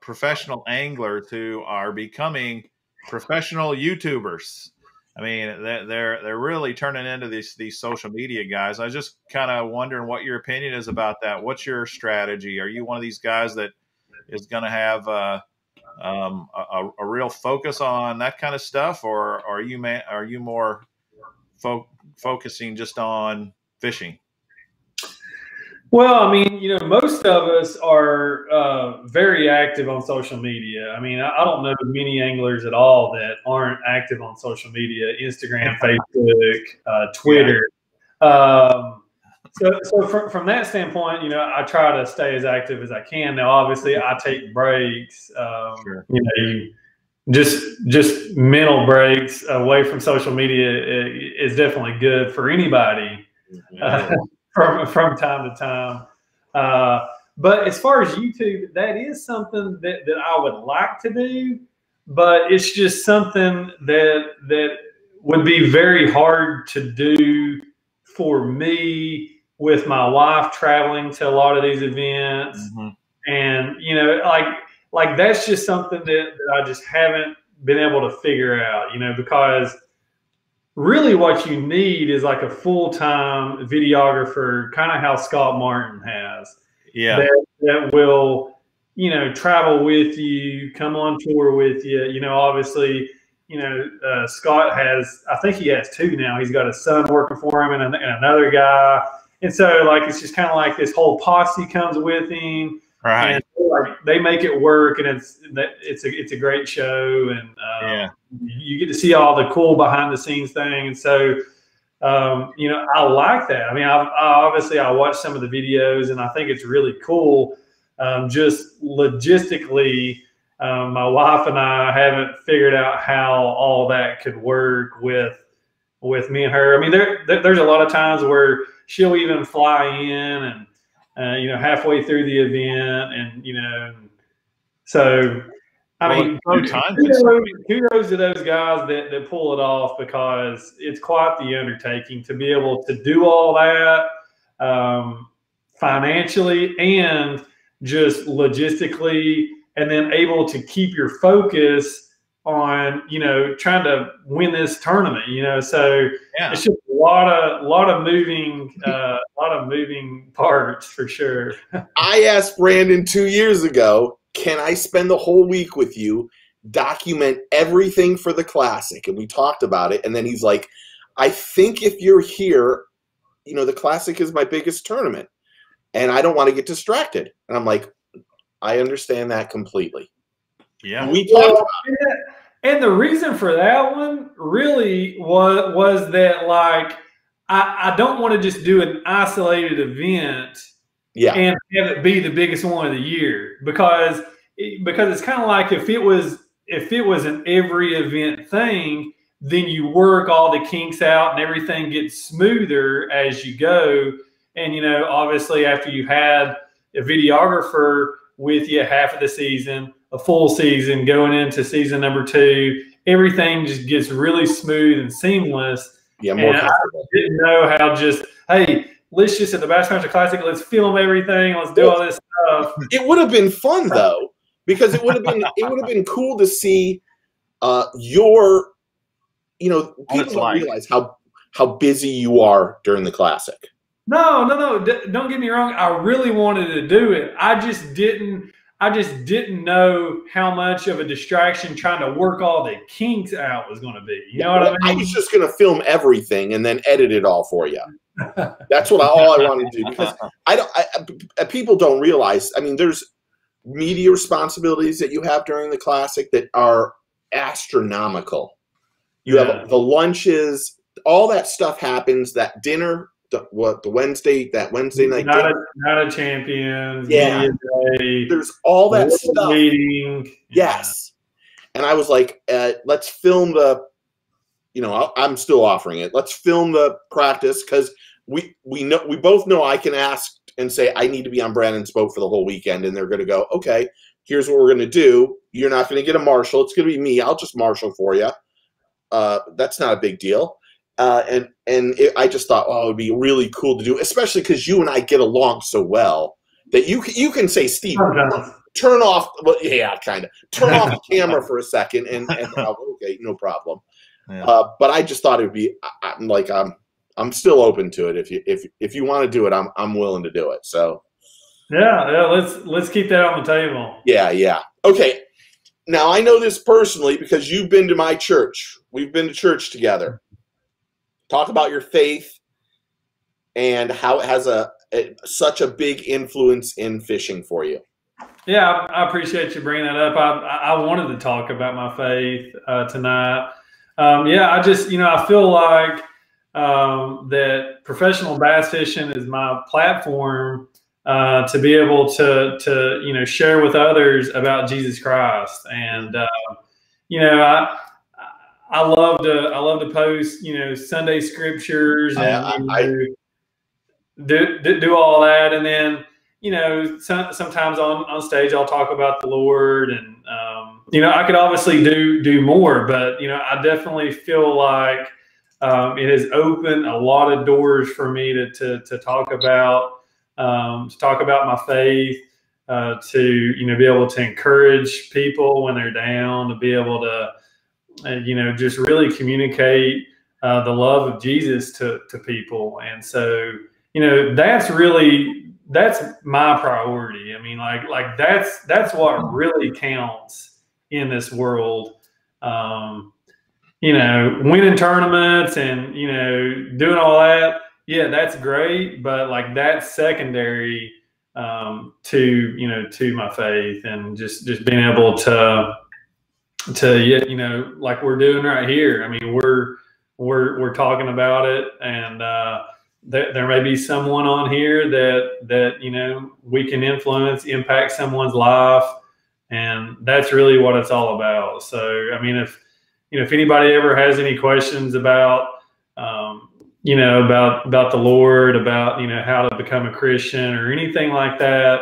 professional anglers who are becoming professional YouTubers. I mean, they're really turning into these social media guys. I was just kind of wondering what your opinion is about that. What's your strategy? Are you one of these guys that is going to have a real focus on that kind of stuff, or are you more focusing just on fishing? Well, I mean, most of us are very active on social media. I mean, I don't know many anglers at all that aren't active on social media: Instagram, Facebook, Twitter. Yeah. So from that standpoint, I try to stay as active as I can. Now, obviously, I take breaks. Sure. Just mental breaks away from social media is definitely good for anybody. From time to time. But as far as YouTube, that is something that I would like to do, but it's just something that would be very hard to do for me with my wife traveling to a lot of these events. And, like that's just something that I just haven't been able to figure out, because really what you need is like a full-time videographer, kind of how Scott Martin has. Yeah. That will, travel with you, come on tour with you. Obviously, Scott has, I think he has two now. He's got a son working for him and another guy. And so like, it's just kind of like this whole posse comes with him. Right. like they make it work, and it's a great show, and Yeah. you get to see all the cool behind the scenes thing, and so. You know, I like that. I mean, obviously I watched some of the videos, and I think it's really cool. Just logistically, my wife and I haven't figured out how all that could work with me and her. I mean, there's a lot of times where she'll even fly in and you know, halfway through the event, and you know, so. I mean, kudos to those guys that pull it off, because it's quite the undertaking to be able to do all that financially and just logistically, and then able to keep your focus on, you know, trying to win this tournament, you know. So it's just a lot of moving parts for sure. I asked Brandon 2 years ago, can I spend the whole week with you, document everything for the Classic? And we talked about it. And then he's like, I think if you're here, you know, the Classic is my biggest tournament, and I don't want to get distracted. And I'm like, I understand that completely. Yeah. We talked about it. And the reason for that one really was that, like, I don't want to just do an isolated event. Yeah. And have it be the biggest one of the year, because it's kind of like if it was an every event thing, then you work all the kinks out and everything gets smoother as you go. And you know, obviously, after you've had a videographer with you half of the season, a full season, going into season number 2, everything just gets really smooth and seamless. Yeah, more comfortable. I didn't know how just, hey, let's just at the Bassmaster Classic, let's film everything, let's do all this stuff. It would have been fun though, because it would have been cool to see your, you know, people don't realize how busy you are during the Classic. No, don't get me wrong. I really wanted to do it. I just didn't know how much of a distraction trying to work all the kinks out was going to be. You know what I mean? I was just going to film everything and then edit it all for you. That's all I wanted to do, because people don't realize. I mean, there's media responsibilities that you have during the Classic that are astronomical. You have the lunches, all that stuff happens. That dinner, that Wednesday night, not a champion. Yeah, there's all that stuff. Meeting. Yes, and I was like, let's film the. You know, I'm still offering it. Let's film the practice, because we both know I can ask and say I need to be on Brandon's boat for the whole weekend, and they're going to go, okay, here's what we're going to do. You're not going to get a marshal. It's going to be me. I'll just marshal for you. That's not a big deal. I just thought, oh, it would be really cool to do, especially because you and I get along so well that you can say, Steve, turn off. Well, yeah, kind of turn off the camera for a second, and okay, no problem. Yeah. But I just thought it would be. I'm still open to it. If you want to do it, I'm willing to do it. So yeah. Let's keep that on the table. Yeah. Okay. Now I know this personally because you've been to my church. We've been to church together. Talk about your faith and how it has such a big influence in fishing for you. Yeah, I appreciate you bringing that up. I wanted to talk about my faith tonight. I just, I feel like that professional bass fishing is my platform to be able to share with others about Jesus Christ. And I love to post Sunday scriptures and do all that, and then sometimes on stage I'll talk about the Lord, and I could obviously do more, but I definitely feel like it has opened a lot of doors for me to talk about my faith, to be able to encourage people when they're down, to be able to just really communicate the love of Jesus to people. And so that's my priority. I mean, like that's what really counts in this world. Winning tournaments and doing all that, yeah, that's great, but like that's secondary to my faith, and just being able to like we're doing right here. I mean, we're talking about it, and there may be someone on here that we can influence, impact someone's life, and that's really what it's all about. So, I mean, if anybody ever has any questions about about the Lord, about how to become a Christian or anything like that,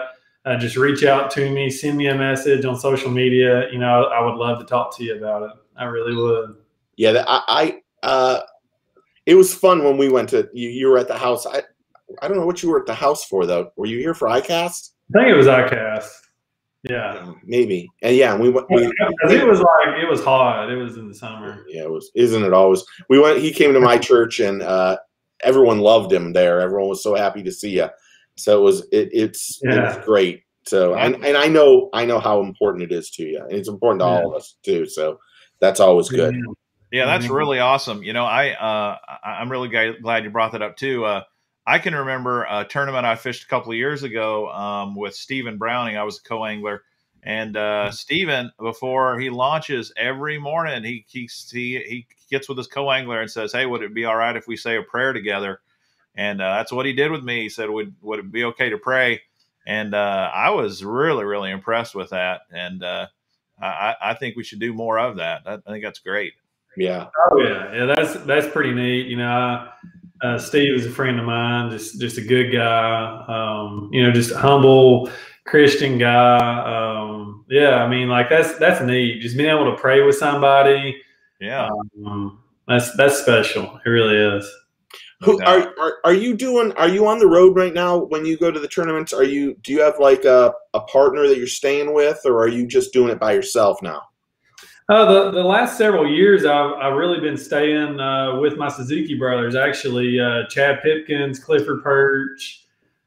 just reach out to me, send me a message on social media. I would love to talk to you about it. I really would. Yeah, it was fun when we went to you were at the house. I don't know what you were at the house for though. Were you here for ICAST? I think it was ICAST. Yeah, maybe. And yeah, we went. It was hot. It was in the summer. Yeah, it was. Isn't it always? We went. He came to my church, and everyone loved him there. Everyone was so happy to see you. So it was. It was great. So and I know how important it is to you, and it's important to all of us too. So that's always good. Yeah, that's really awesome. I'm really glad you brought that up too. I can remember a tournament I fished a couple of years ago with Stephen Browning. I was a co-angler, and Stephen, before he launches every morning, he gets with his co-angler and says, "Hey, would it be all right if we say a prayer together?" And that's what he did with me. He said, "Would it be okay to pray?" And I was really, really impressed with that. And I think we should do more of that. I think that's great. Yeah. Oh yeah. That's pretty neat. Steve is a friend of mine, just a good guy. Just a humble Christian guy. Yeah, I mean, like that's neat. Just being able to pray with somebody. Yeah. That's special. It really is. Who are you doing? Are you on the road right now when you go to the tournaments? Do you have like a partner that you're staying with, or are you just doing it by yourself now? The last several years, I've really been staying with my Suzuki brothers, actually, Chad Pipkins, Clifford Perch.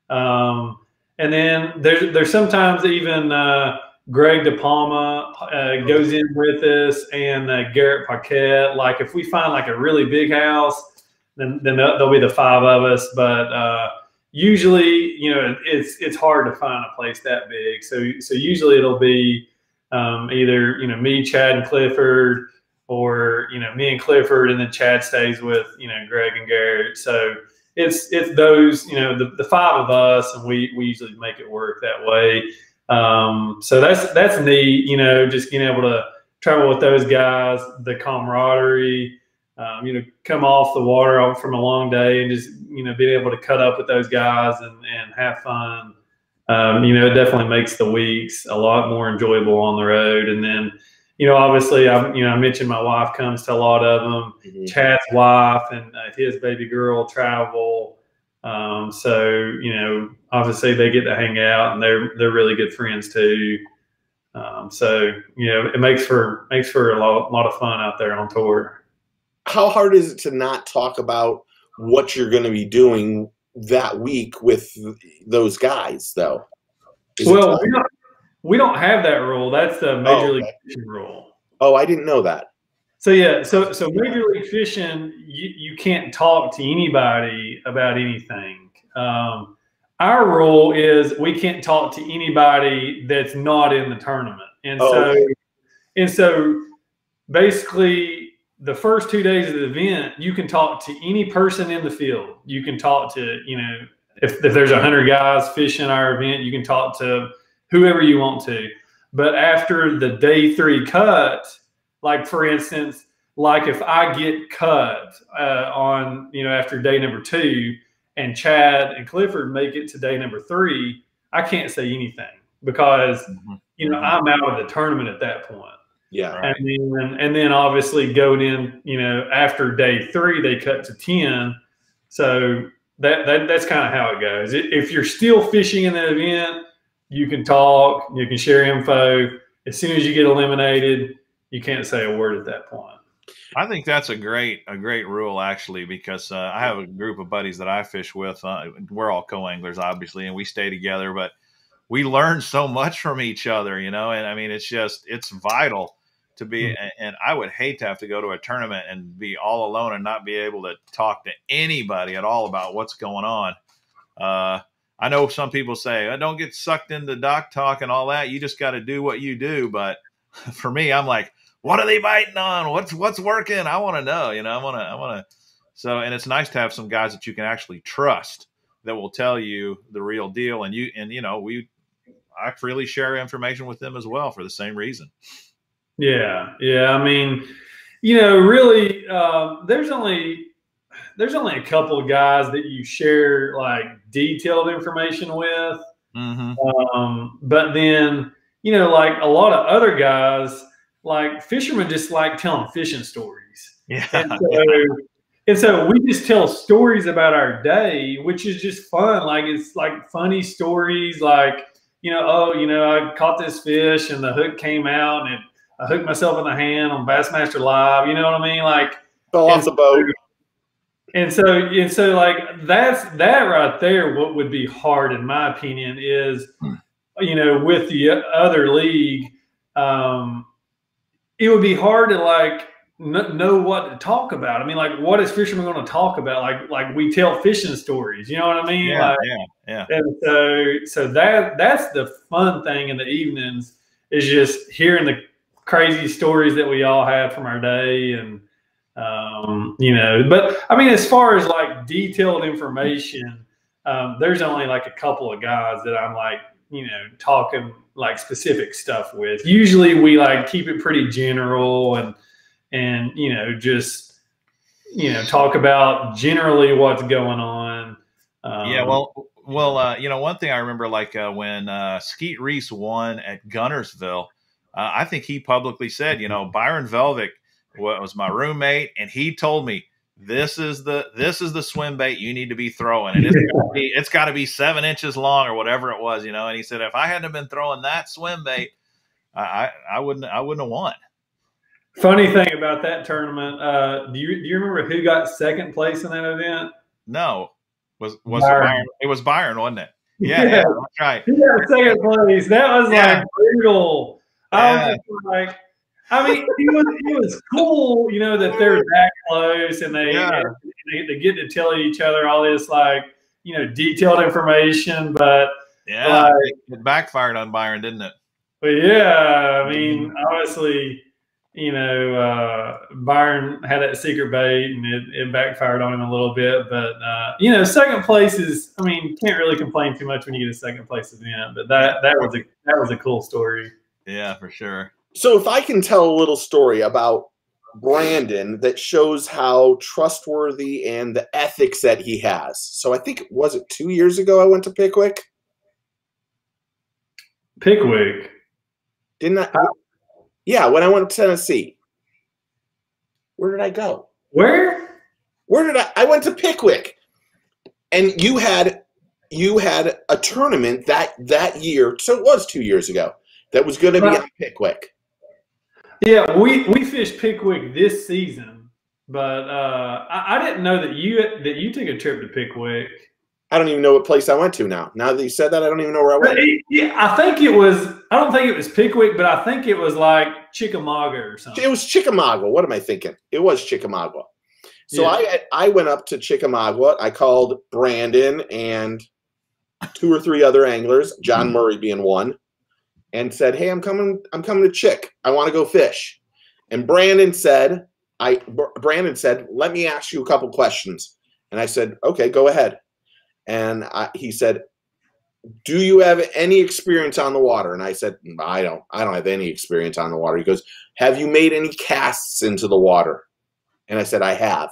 And then there's sometimes even Greg DePalma goes in with us, and Garrett Paquette. Like if we find like a really big house, then there'll be the five of us. But usually, it's hard to find a place that big. So usually it'll be either me, Chad, and Clifford, or me and Clifford, and then Chad stays with Greg and Garrett. So it's those the five of us, and we usually make it work that way. So that's neat. Just being able to travel with those guys, the camaraderie. Come off the water from a long day and just being able to cut up with those guys and have fun. It definitely makes the weeks a lot more enjoyable on the road. And then, obviously, I mentioned my wife comes to a lot of them. Mm-hmm. Chad's wife and his baby girl travel. So, obviously they get to hang out, and they're really good friends too. So, it makes for a lot of fun out there on tour. How hard is it to not talk about what you're going to be doing that week with those guys, though? Well, we don't have that rule. That's the Major League Fishing rule. Oh, I didn't know that. So yeah, so Major League Fishing, you can't talk to anybody about anything. Our rule is we can't talk to anybody that's not in the tournament, and so basically, the first 2 days of the event, you can talk to any person in the field. You can talk to, if there's 100 guys fishing our event, you can talk to whoever you want to. But after the day 3 cut, like for instance, like if I get cut on, after day number 2, and Chad and Clifford make it to day number 3, I can't say anything because, I'm out of the tournament at that point. Yeah. And then obviously going in, after day 3, they cut to 10. So that's kind of how it goes. If you're still fishing in the event, you can talk, you can share info. As soon as you get eliminated, you can't say a word at that point. I think that's a great rule, actually, because I have a group of buddies that I fish with. We're all co-anglers, obviously, and we stay together, but we learn so much from each other, and I mean, it's vital to be, and I would hate to have to go to a tournament and be all alone and not be able to talk to anybody at all about what's going on. I know some people say, "I don't get sucked into dock talk and all that. You just got to do what you do." But for me, I'm like, what are they biting on? What's working? I want to know. I want to. So, and it's nice to have some guys that you can actually trust that will tell you the real deal. And I freely share information with them as well for the same reason. Yeah. I mean, really, there's only a couple of guys that you share like detailed information with. Mm-hmm. But then, like a lot of other guys, like fishermen just like telling fishing stories. Yeah. And so we just tell stories about our day, which is just fun. Like, it's like funny stories like, I caught this fish and the hook came out and I hooked myself in the hand on Bassmaster Live. You know what I mean? Like, fell off the boat. And so like that right there. What would be hard, in my opinion, is, with the other league, it would be hard to like know what to talk about. I mean, like, what is fisherman going to talk about? Like we tell fishing stories. You know what I mean? Yeah, yeah. And so that's the fun thing in the evenings, is just hearing the crazy stories that we all had from our day. And but I mean, as far as like detailed information, there's only like a couple of guys that I'm like, talking like specific stuff with. Usually we like keep it pretty general and just talk about generally what's going on. Well, one thing I remember, like when Skeet Reese won at Gunnersville, I think he publicly said, Byron Velvick was my roommate, and he told me, this is the swim bait you need to be throwing, and it's got to be 7 inches long or whatever it was, And he said, if I hadn't have been throwing that swim bait, I wouldn't have won. Funny thing about that tournament, do you remember who got second place in that event? No, was Byron? It was Byron, wasn't it? Yeah, that's right. He got second place. That was like brutal. I was just like, I mean, it was cool, that they're that close and they get to tell each other all this like, detailed information. But it backfired on Byron, didn't it? But yeah, I mean, obviously, Byron had that secret bait and it backfired on him a little bit. But second place is, I mean, can't really complain too much when you get a second place event. But that was a cool story. Yeah, for sure. So if I can tell a little story about Brandon that shows how trustworthy and the ethics that he has. So I think, was it 2 years ago I went to Pickwick? Pickwick? Didn't I? Yeah, when I went to Tennessee. Where did I go? Where did I went to Pickwick. And you had a tournament that year, so it was 2 years ago, that was going to be on Pickwick. Yeah, we fished Pickwick this season, but I didn't know that you took a trip to Pickwick. I don't even know what place I went to now. Now that you said that, I don't even know where I went. I think it was. I don't think it was Pickwick, but I think it was like Chickamauga or something. It was Chickamauga. What am I thinking? It was Chickamauga. So I went up to Chickamauga. I called Brandon and 2 or 3 other anglers, John Murray being one, and said, "Hey, I'm coming to Chick. I want to go fish." And Brandon said, "Let me ask you a couple questions." And I said, "Okay, go ahead." And he said, "Do you have any experience on the water?" And I said, I don't have any experience on the water." He goes, "Have you made any casts into the water?" And I said, "I have."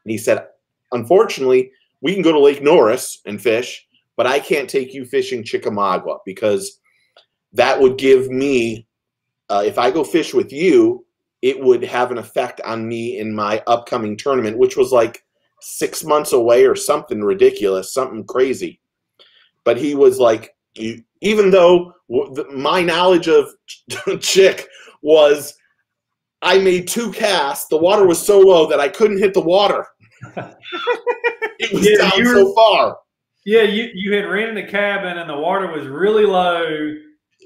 And he said, "Unfortunately, we can go to Lake Norris and fish, but I can't take you fishing Chickamauga because that would give me, if I go fish with you, it would have an effect on me in my upcoming tournament," which was like 6 months away or something ridiculous, something crazy. But he was like, even though my knowledge of Chick was, I made 2 casts, the water was so low that I couldn't hit the water. It was down so far. Yeah, you had rented a cabin and the water was really low.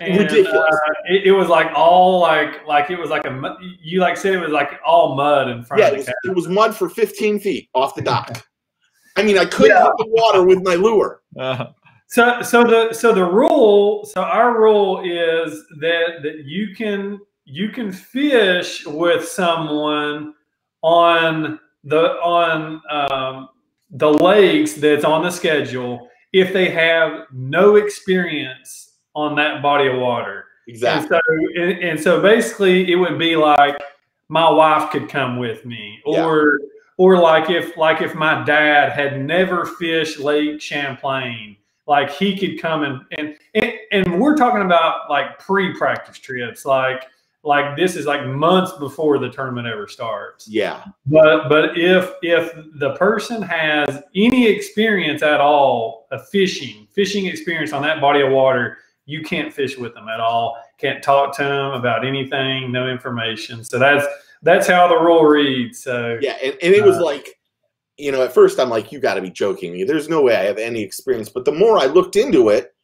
And, ridiculous. It was like all like it was like you like said it was like all mud in front of the cabin. It was mud for 15 feet off the dock. I mean, I couldn't hit the water with my lure. So the rule, so our rule is that you can fish with someone on the lakes that's on the schedule if they have no experience on that body of water. Exactly. And so basically it would be like my wife could come with me, or like if my dad had never fished Lake Champlain, like he could come and we're talking about like pre-practice trips, like this is like months before the tournament ever starts. Yeah. But if the person has any experience at all of fishing experience on that body of water, you can't fish with them at all. Can't talk to them about anything, no information. So that's how the rule reads. So yeah, and it was like, you know, at first I'm like, you got to be joking me. There's no way I have any experience. But the more I looked into it,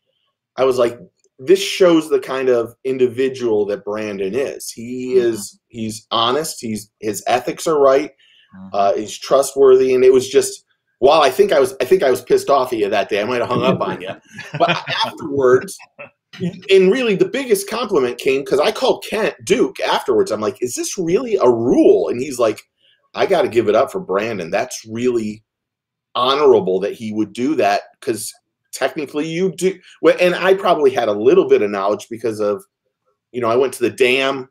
I was like, this shows the kind of individual that Brandon is. He's honest. His ethics are right. He's trustworthy. And it was just, while I think I was pissed off at you that day. I might have hung up on you. But afterwards, and really the biggest compliment came because I called Duke afterwards. I'm like, is this really a rule? And he's like, I got to give it up for Brandon. That's really honorable that he would do that, because technically you do. And I probably had a little bit of knowledge because of, you know, I went to the dam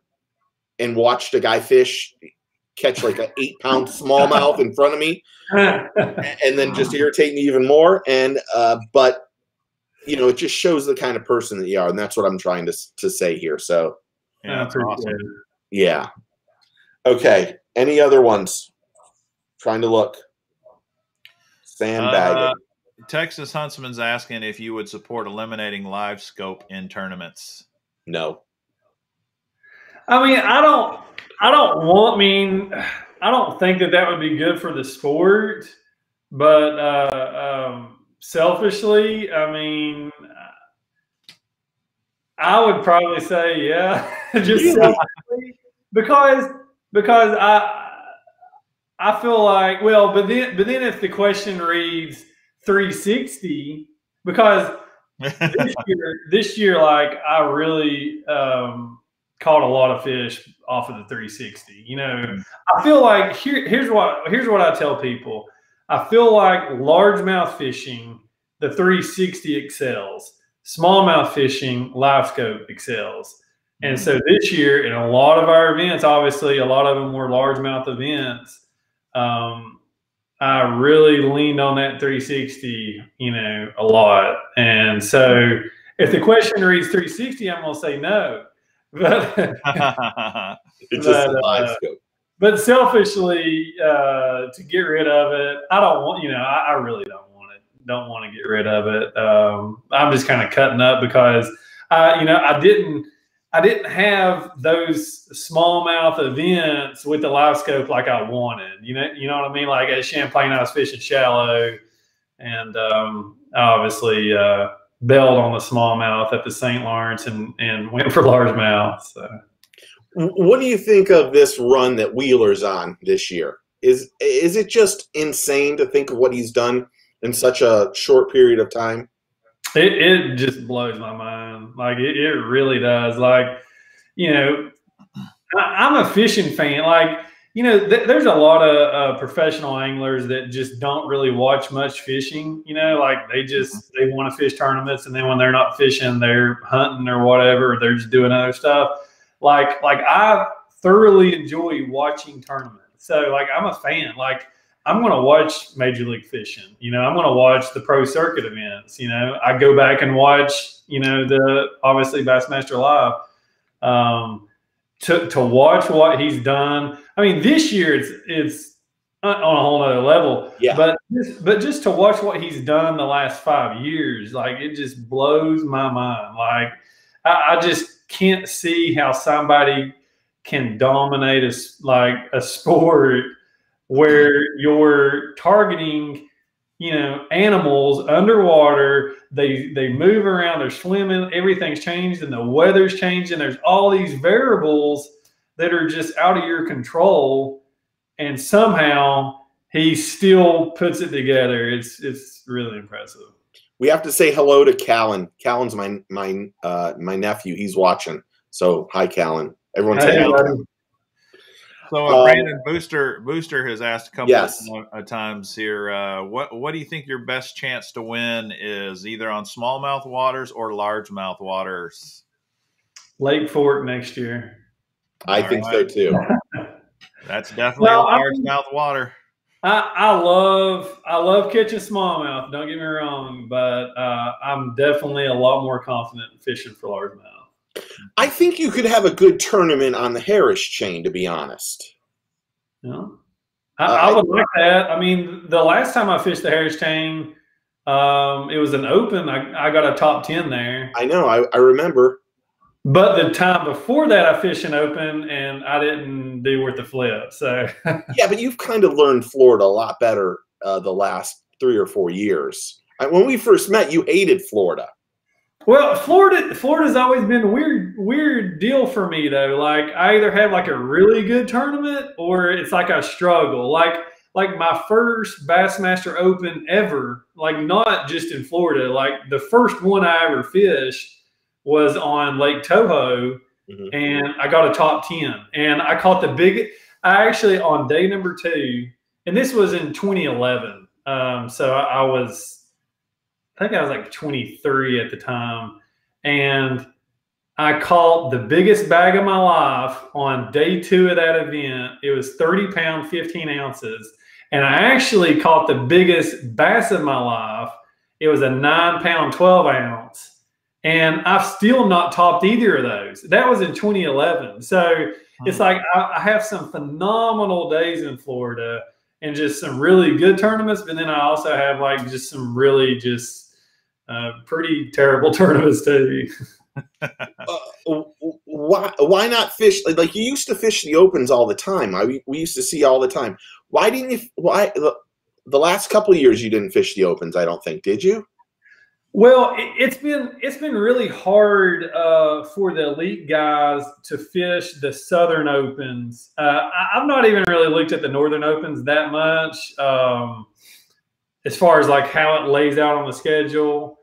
and watched a guy catch like an 8-pound smallmouth in front of me and then just irritate me even more. And, but, you know, it just shows the kind of person that you are. And that's what I'm trying to say here. So, yeah, that's awesome. Yeah. Okay. Any other ones? Trying to look. Sandbagging. Texas Huntsman's asking if you would support eliminating live scope in tournaments. No. I mean, I don't think that would be good for the sport, but selfishly, I mean, I would probably say, yeah, just selfishly, because I feel like, well, but then if the question reads 360, because this year, like I really caught a lot of fish off of the 360. You know, I feel like here's what I tell people. I feel like largemouth fishing, the 360 excels. Smallmouth fishing, live scope excels. And so this year, in a lot of our events, obviously a lot of them were largemouth events. I really leaned on that 360, you know, a lot. And so if the question reads 360, I'm going to say no. But it's just a live scope. But selfishly, to get rid of it, I don't want, you know, I really don't want to get rid of it. I'm just kind of cutting up because, you know, I didn't have those smallmouth events with the live scope like I wanted. You know what I mean? Like at Champlain, I was fishing shallow, and I obviously bailed on the smallmouth at the St. Lawrence and went for largemouth. So. What do you think of this run that Wheeler's on this year? Is it just insane to think of what he's done in such a short period of time? It just blows my mind. Like it really does. Like, you know, I'm a fishing fan. Like, you know, there's a lot of professional anglers that just don't really watch much fishing. You know, like they want to fish tournaments, and then when they're not fishing, they're hunting or whatever, or they're just doing other stuff. Like I thoroughly enjoy watching tournaments. So like I'm a fan. Like I'm going to watch Major League Fishing. You know, I'm going to watch the pro circuit events. You know, I go back and watch, you know, obviously Bassmaster Live. To watch what he's done. I mean, this year it's on a whole nother level. Yeah. But just to watch what he's done the last 5 years, like it just blows my mind. Like I just can't see how somebody can dominate a sport where you're targeting, you know, animals underwater. They move around, they're swimming, everything's changed, and the weather's changing. There's all these variables that are just out of your control, and somehow he still puts it together. It's really impressive. We have to say hello to Callan. Callan's my nephew. He's watching. So hi, Callan. Everyone say hi. So Brandon Booster has asked a couple Yes. of times here. What do you think your best chance to win is, either on smallmouth waters or largemouth waters? Lake Fork next year. I think so too. That's definitely a largemouth water. I love catching smallmouth. Don't get me wrong, but I'm definitely a lot more confident in fishing for largemouth. I think you could have a good tournament on the Harris chain, to be honest. Yeah, I would like that. I mean, the last time I fished the Harris chain, it was an open. I got a top 10 there. I know. I remember. But the time before that, I fished an open, and I didn't do worth the flip. So yeah, but you've kind of learned Florida a lot better the last 3 or 4 years. When we first met, you hated Florida. Well, Florida's always been a weird deal for me though. Like I either have like a really good tournament or it's like I struggle. Like my first Bassmaster Open ever, like not just in Florida, like the first one I ever fished was on Lake Toho, and I got a top 10. And I caught I actually on day number 2, and this was in 2011. So I think I was like 23 at the time. And I caught the biggest bag of my life on day 2 of that event. It was 30 pound, 15 ounces. And I actually caught the biggest bass of my life. It was a 9 pound, 12 ounce. And I've still not topped either of those. That was in 2011. So it's like I have some phenomenal days in Florida and just some really good tournaments. But then I also have like just some really just pretty terrible tournaments too. Why not fish? Like you used to fish the opens all the time. We used to see all the time. Why didn't you? Why the last couple of years you didn't fish the opens? I don't think. Did you? Well, it's been really hard for the elite guys to fish the Southern Opens. I've not even really looked at the Northern Opens that much. As far as like how it lays out on the schedule.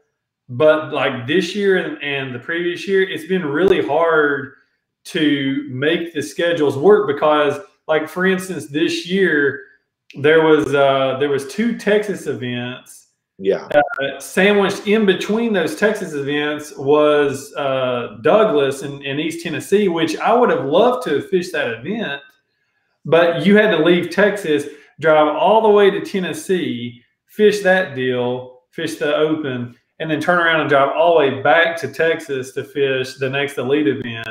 But like this year and the previous year, it's been really hard to make the schedules work because like, for instance, this year there was 2 Texas events. Yeah. Sandwiched in between those Texas events was Douglas in East Tennessee, which I would have loved to have fished that event, but you had to leave Texas, drive all the way to Tennessee, fish that deal, fish the open, and then turn around and drive all the way back to Texas to fish the next elite event.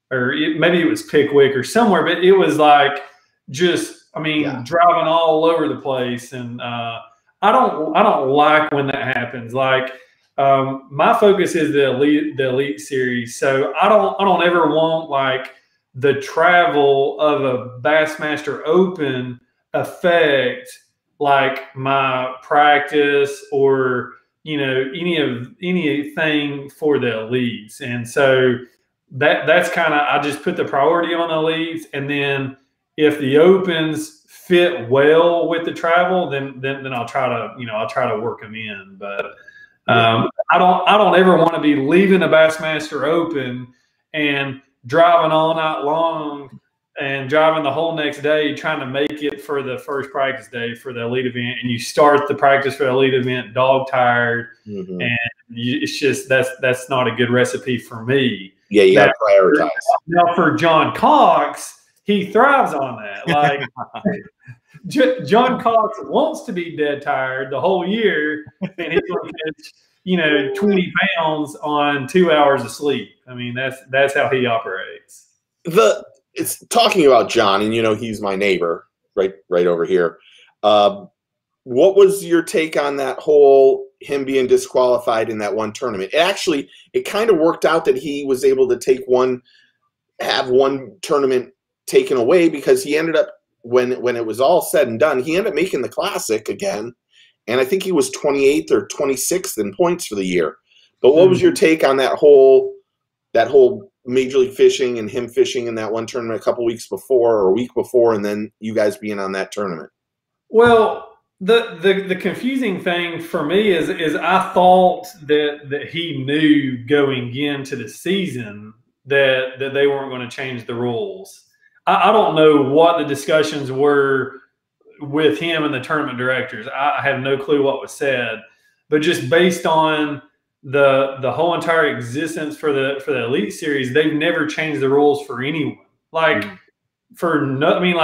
Or maybe it was Pickwick or somewhere, but it was like just, I mean, driving all over the place. And I don't like when that happens. Like my focus is the elite series. So I don't ever want like the travel of a Bassmaster Open affect like my practice or, you know, anything for the elites. And so that's kind of, I just put the priority on the elites. And then if the opens fit well with the travel, then I'll try to work them in. But I don't ever want to be leaving a Bassmaster Open and driving all night long and driving the whole next day trying to make it for the first practice day for the elite event, and you start the practice for the elite event dog tired, and it's just that's not a good recipe for me. Yeah, you got to prioritize. Now for John Cox, he thrives on that. Like John Cox wants to be dead tired the whole year, and he's going to catch 20 pounds on 2 hours of sleep. I mean, that's how he operates. It's talking about John, and he's my neighbor right over here. What was your take on that whole him being disqualified in that one tournament? It kind of worked out that he was able to have one tournament taken away, because he ended up, when it was all said and done, he ended up making the Classic again, and I think he was 28th or 26th in points for the year. But what was your take on that whole Major League Fishing and him fishing in that one tournament a couple weeks before or a week before, and then you guys being on that tournament? Well, The confusing thing for me is I thought that he knew going into the season that they weren't going to change the rules. I don't know what the discussions were with him and the tournament directors. I have no clue what was said, but just based on the whole entire existence for the Elite Series, they've never changed the rules for anyone. Like for no, I mean,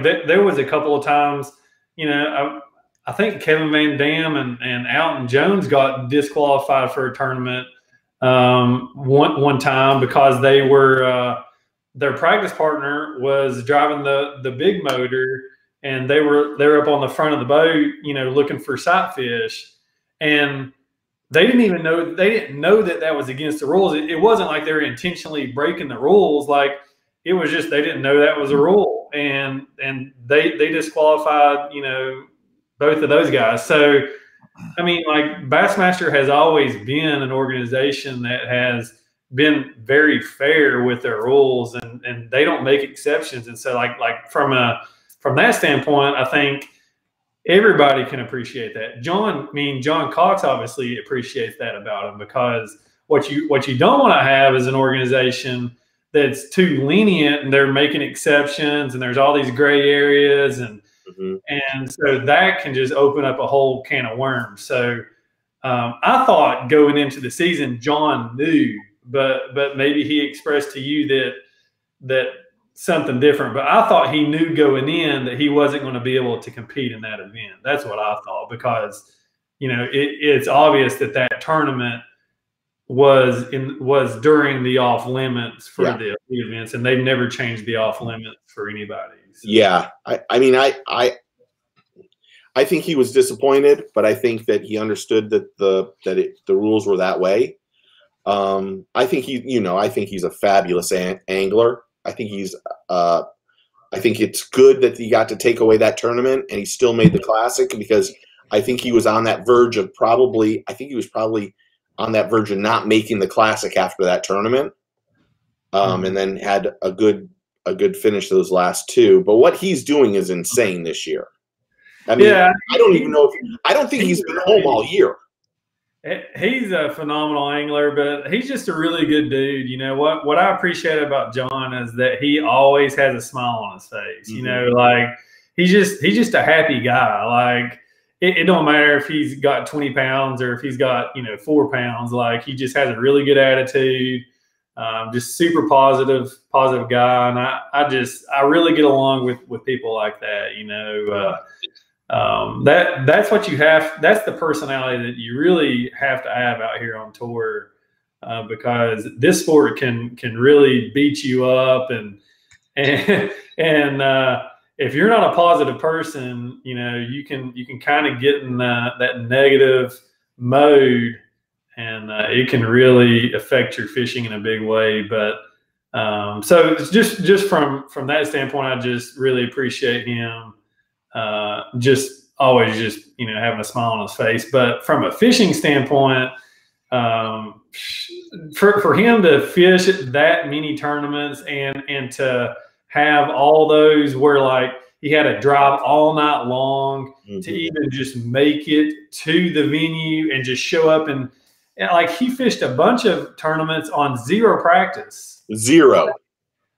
there was a couple of times, you know, I think Kevin Van Dam and Alton Jones got disqualified for a tournament one time because they were their practice partner was driving the big motor, and they were up on the front of the boat, you know, looking for sight fish, and they didn't know that that was against the rules. It wasn't like they were intentionally breaking the rules. Like it was just they didn't know that was a rule, and they disqualified, you know, both of those guys. So, I mean, like Bassmaster has always been an organization that has been very fair with their rules, and they don't make exceptions. And so, like from that standpoint, I think everybody can appreciate that. John Cox obviously appreciates that about him, because what you don't want to have is an organization that's too lenient and they're making exceptions and there's all these gray areas, and so that can just open up a whole can of worms. So I thought going into the season, John knew, but maybe he expressed to you that something different. But I thought he knew going in that he wasn't going to be able to compete in that event. That's what I thought, because you know it's obvious that tournament was during the off limits for the events, and they've never changed the off limits for anybody. So. Yeah, I mean, I think he was disappointed, but I think that he understood that the rules were that way. I think I think he's a fabulous angler. I think I think it's good that he got to take away that tournament and he still made the Classic, because I think he was on that verge of probably on that verge of not making the Classic after that tournament, and then had a good finish those last two. But what he's doing is insane this year. I mean, I don't even know I don't think he's been home all year. He's a phenomenal angler, but he's just a really good dude. You know what I appreciate about John is that he always has a smile on his face. You know, like he's just a happy guy. Like it don't matter if he's got 20 pounds or if he's got 4 pounds. Like he just has a really good attitude. Just super positive guy, and I really get along with people like that. You know. That's what you have. That's the personality that you really have to have out here on tour, because this sport can really beat you up, and if you're not a positive person, you can kind of get in that negative mode, and it can really affect your fishing in a big way. But so it's just from that standpoint, I just really appreciate him. Just always having a smile on his face. But from a fishing standpoint, for him to fish that many tournaments and to have all those where like he had to drive all night long to even just make it to the venue and just show up, and like he fished a bunch of tournaments on zero practice. Zero.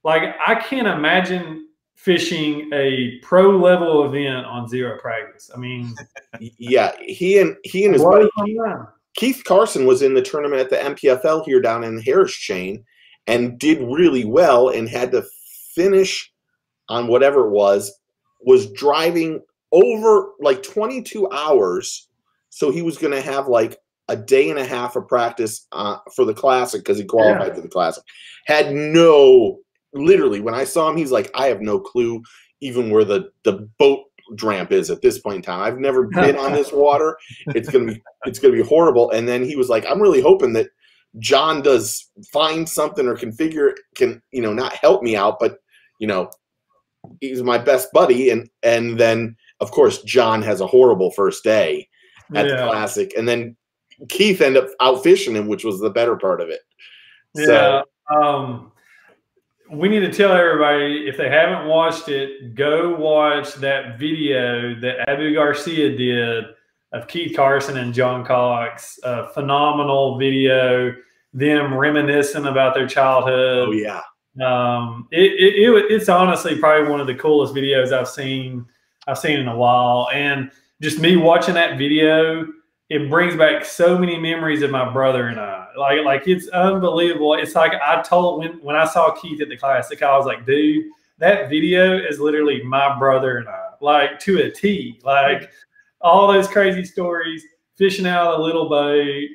Like I can't imagine fishing a pro level event on zero practice. I mean, yeah, he and his buddy Keith Carson was in the tournament at the MPFL here down in the Harris Chain and did really well, and had to finish on whatever it was driving over like 22 hours. So he was going to have like a day and a half of practice for the Classic, because he qualified for the Classic. Literally, when I saw him, he's like, I have no clue even where the boat ramp is at this point in time. I've never been on this water. It's gonna be horrible. And then he was like, I'm really hoping that John does find something or can not help me out, but he's my best buddy. And then of course John has a horrible first day at the Classic, and then Keith ended up out fishing him, which was the better part of it. Yeah. we need to tell everybody, if they haven't watched it, go watch that video that Abu Garcia did of Keith Carson and John Cox. A phenomenal video, them reminiscing about their childhood. Oh yeah. It's honestly probably one of the coolest videos I've seen in a while. And just me watching that video, it brings back so many memories of my brother and I. Like it's unbelievable. It's like I told when I saw Keith at the Classic, I was like, dude, that video is literally my brother and I, like to a T. Like all those crazy stories, fishing out of a little boat,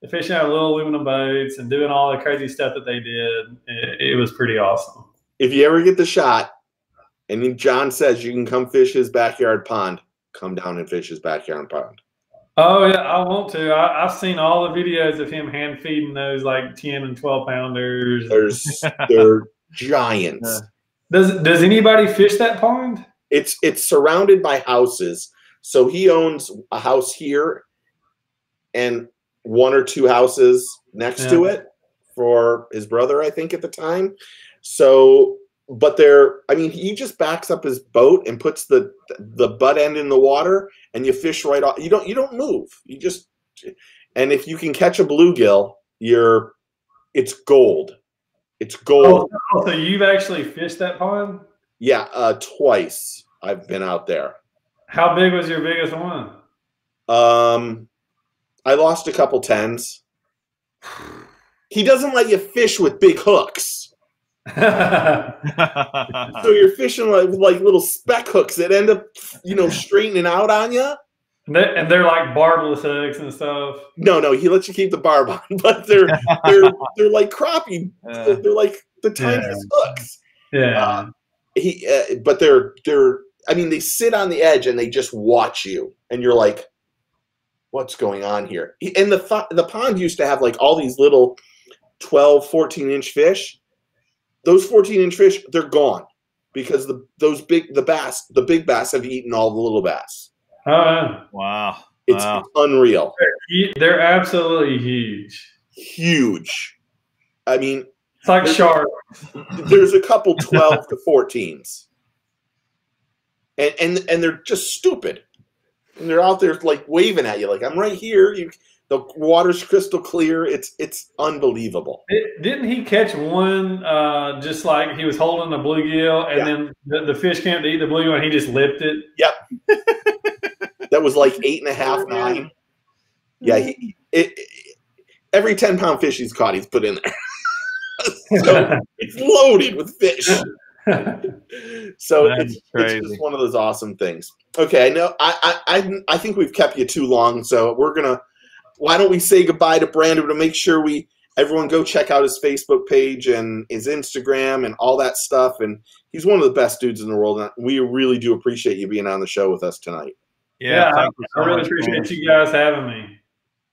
fishing out of little aluminum boats, and doing all the crazy stuff that they did. It was pretty awesome. If you ever get the shot, and John says you can come fish his backyard pond, come down and fish his backyard pond. Oh yeah, I want to. I've seen all the videos of him hand feeding those like 10 and 12 pounders. They're giants. Does anybody fish that pond? It's surrounded by houses. So he owns a house here and one or two houses next to it for his brother, I think, at the time. So, but he just backs up his boat and puts the butt end in the water, and you fish right off. You don't move. You just, and if you can catch a bluegill, it's gold. It's gold. Oh, so you've actually fished that pond? Yeah, twice I've been out there. How big was your biggest one? I lost a couple tens. He doesn't let you fish with big hooks. So you're fishing like little speck hooks that end up, straightening out on you. And they're like barbless hooks and stuff. No, he lets you keep the barb on, but they're like crappie. They're like the tiniest hooks. Yeah. But they sit on the edge and they just watch you, and you're like, what's going on here? And the pond used to have like all these little 12, 14-inch fish. Those 14-inch fish, they're gone because the big bass have eaten all the little bass. Wow. It's unreal. They're absolutely huge. Huge. I mean, it's like sharks. There's a couple 12 to 14s. And they're just stupid. And they're out there like waving at you like, I'm right here. The water's crystal clear. It's unbelievable. Didn't he catch one just like he was holding a bluegill, and then the fish came to eat the bluegill and he just lipped it? Yep. That was like 8.5, 9. Yeah. Every 10-pound fish he's caught, he's put in there. So it's loaded with fish. So it's just one of those awesome things. Okay, I know I think we've kept you too long, so why don't we say goodbye to Brandon to make sure everyone go check out his Facebook page and his Instagram and all that stuff. And he's one of the best dudes in the world. And we really do appreciate you being on the show with us tonight. Yeah, I really appreciate you guys having me.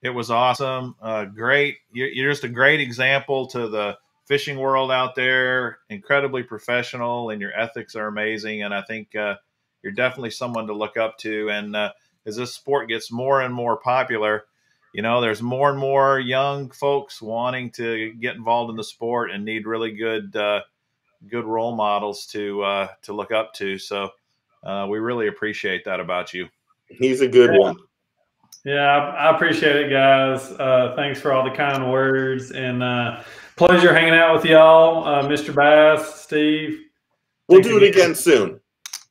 It was awesome. Great. You're just a great example to the fishing world out there. Incredibly professional, and your ethics are amazing. And I think you're definitely someone to look up to. And as this sport gets more and more popular, there's more and more young folks wanting to get involved in the sport and need really good role models to look up to. So we really appreciate that about you. He's a good one. Yeah, I appreciate it, guys. Thanks for all the kind words, and pleasure hanging out with y'all, Mr. Bass, Steve. We'll do it again soon.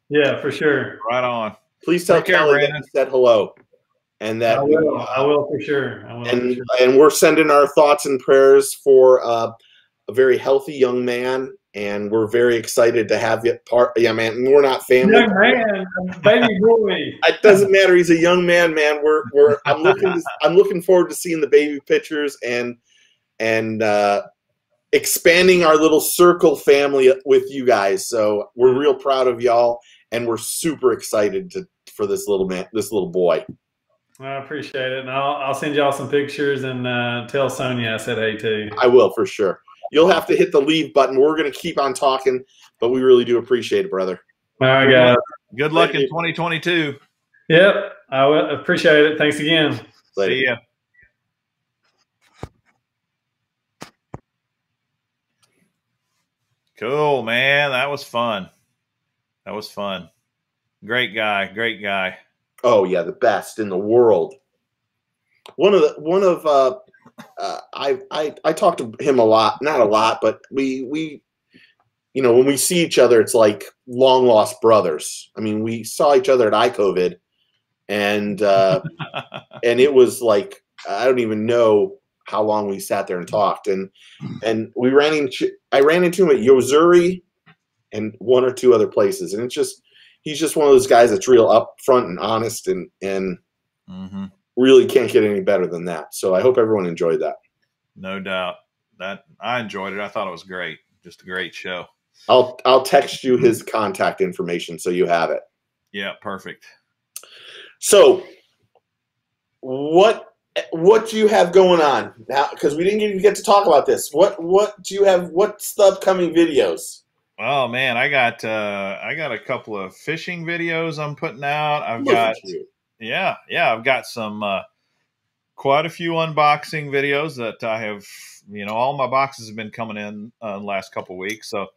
Yeah, for sure. Right on. Please tell Kelly that you said hello. And that I will for sure. And we're sending our thoughts and prayers for a very healthy young man, and we're very excited to have you part. Yeah, man. We're not family. Young man, baby boy. It doesn't matter. He's a young man, man. I'm looking forward to seeing the baby pictures and expanding our little circle family with you guys. So we're real proud of y'all, and we're super excited for this little boy. I appreciate it, and I'll send y'all some pictures and tell Sonia I said hey too. I will, for sure. You'll have to hit the leave button. We're going to keep on talking, but we really do appreciate it, brother. All right, guys. Good luck in 2022. Yep, I will appreciate it. Thanks again. Later. See ya. Cool, man. That was fun. That was fun. Great guy. Great guy. Oh yeah, the best in the world. I talked to him a lot, not a lot, but we when we see each other, it's like long lost brothers. I mean, we saw each other at iCovid, and it was like I don't even know how long we sat there and talked, and I ran into him at Yozuri and one or two other places, and he's just one of those guys that's real upfront and honest, and mm-hmm. really can't get any better than that. So I hope everyone enjoyed that. No doubt. That I enjoyed it. I thought it was great. Just a great show. I'll text you his contact information so you have it. Yeah, perfect. So what do you have going on now? Because we didn't even get to talk about this. What do you have? What's the upcoming videos? Oh man, I got a couple of fishing videos I'm putting out. I've got some quite a few unboxing videos that I have. All my boxes have been coming in the last couple of weeks. So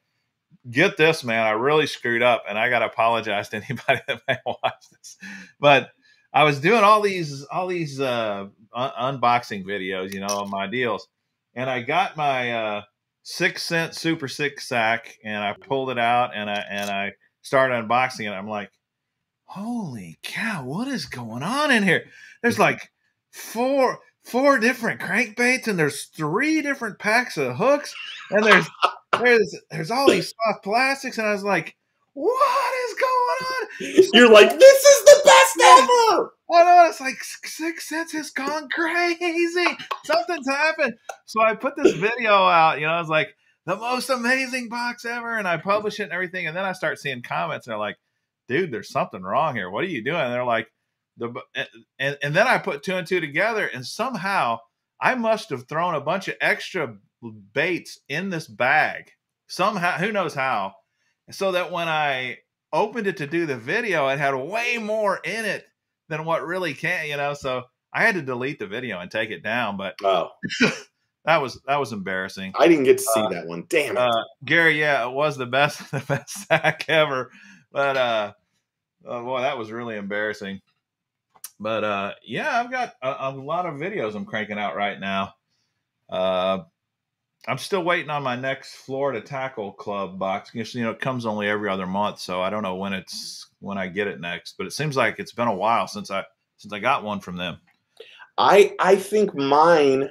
get this, man, I really screwed up, and I got to apologize to anybody that may watch this. But I was doing all these unboxing videos, of my deals, and I got my 6 cent Super 6 sack, and I pulled it out, and I started unboxing it. I'm like, holy cow, what is going on in here? There's like four different crankbaits, and there's 3 different packs of hooks, and there's all these soft plastics, and I was like, what is going on? You're like, this is the best ever. I know, it's like 6 cents has gone crazy. Something's happened. So I put this video out, I was like, the most amazing box ever, and I publish it and everything, and then I start seeing comments, and they're like, dude, there's something wrong here. What are you doing? And they're like, and then I put 2 and 2 together, and somehow I must have thrown a bunch of extra baits in this bag. Somehow, who knows how, so that when I opened it to do the video, it had way more in it than what really can, so I had to delete the video and take it down. But that was embarrassing. I didn't get to see that one. Damn it. Gary, yeah, it was the best sack ever. But boy, that was really embarrassing. But I've got a lot of videos I'm cranking out right now. I'm still waiting on my next Florida Tackle Club box. It comes only every other month, so I don't know when I get it next. But it seems like it's been a while since I got one from them. I think mine.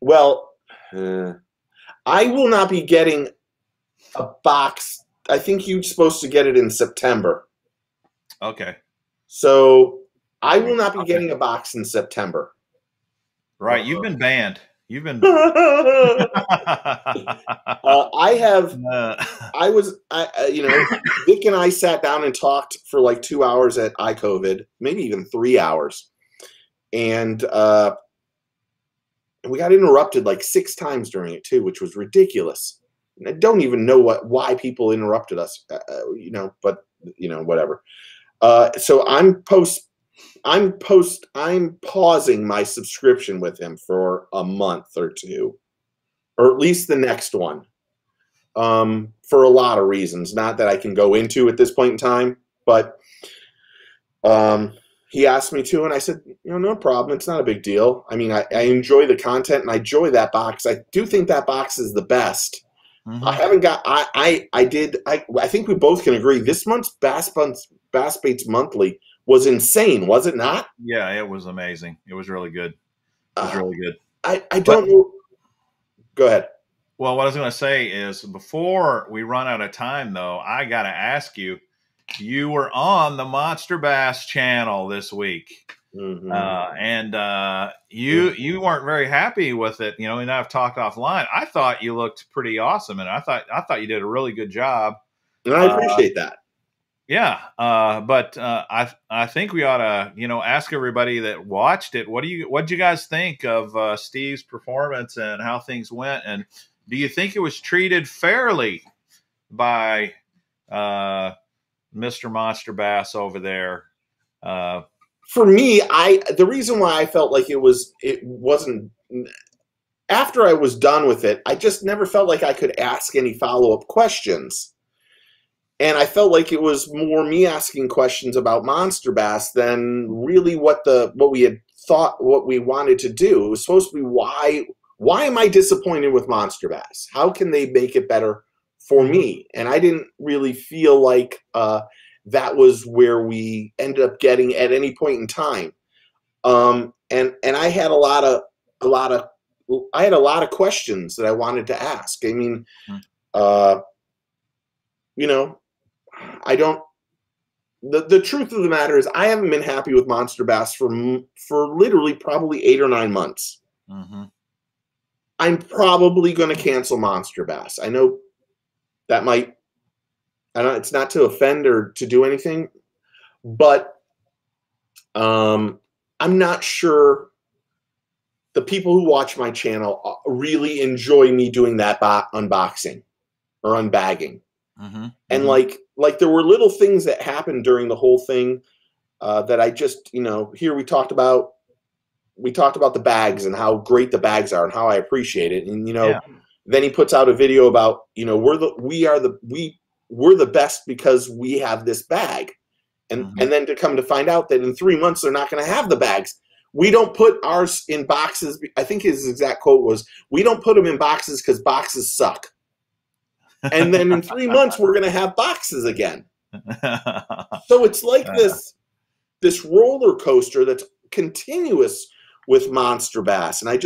Well, I will not be getting a box. I think you're supposed to get it in September. Okay. So I will not be getting a box in September. Right. You've been banned. You've been. I was, Vic and I sat down and talked for like 2 hours at iCovid, maybe even 3 hours. And we got interrupted like 6 times during it too, which was ridiculous. And I don't even know why people interrupted us, but whatever. So I'm pausing my subscription with him for a month or 2, or at least the next one, for a lot of reasons, not that I can go into at this point in time, but he asked me to, and I said, no problem. It's not a big deal. I mean, I enjoy the content, and I enjoy that box. I do think that box is the best. Mm-hmm. I haven't got, I think we both can agree this month's Bass Baits Monthly was insane, was it not? Yeah, it was amazing. It was really good. It was really good. I don't know. Go ahead. Well, what I was going to say is before we run out of time, though, I got to ask you, you were on the Monster Bass channel this week. Mm-hmm. And you weren't very happy with it, and I've talked offline. I thought you looked pretty awesome, and I thought you did a really good job. And I appreciate that. Yeah, but I think we ought to, ask everybody that watched it, what'd you guys think of Steve's performance and how things went, and do you think it was treated fairly by Mr. Monster Bass over there? For me, the reason why I felt like it wasn't after I was done with it, I just never felt like I could ask any follow-up questions. And I felt like it was more me asking questions about monster bass than really what we had thought, what we wanted to do. It was supposed to be why am I disappointed with monster bass? How can they make it better for me? And I didn't really feel like that was where we ended up getting at any point in time. And I had a lot of questions that I wanted to ask. I mean, you know, I don't. The truth of the matter is, I haven't been happy with monster bass for literally probably 8 or 9 months. I'm probably going to cancel monster bass. I know that might. I don't. It's not to offend or to do anything, but I'm not sure the people who watch my channel really enjoy me doing that unboxing or unbagging. And like there were little things that happened during the whole thing that I just, here we talked about the bags and how great the bags are and how I appreciate it. And, then he puts out a video about, we're the best because we have this bag. And then to come to find out that in 3 months, they're not going to have the bags. We don't put ours in boxes. I think his exact quote was, we don't put them in boxes because boxes suck. And then in 3 months, we're going to have boxes again. So it's like this roller coaster that's continuous with monster bass. And I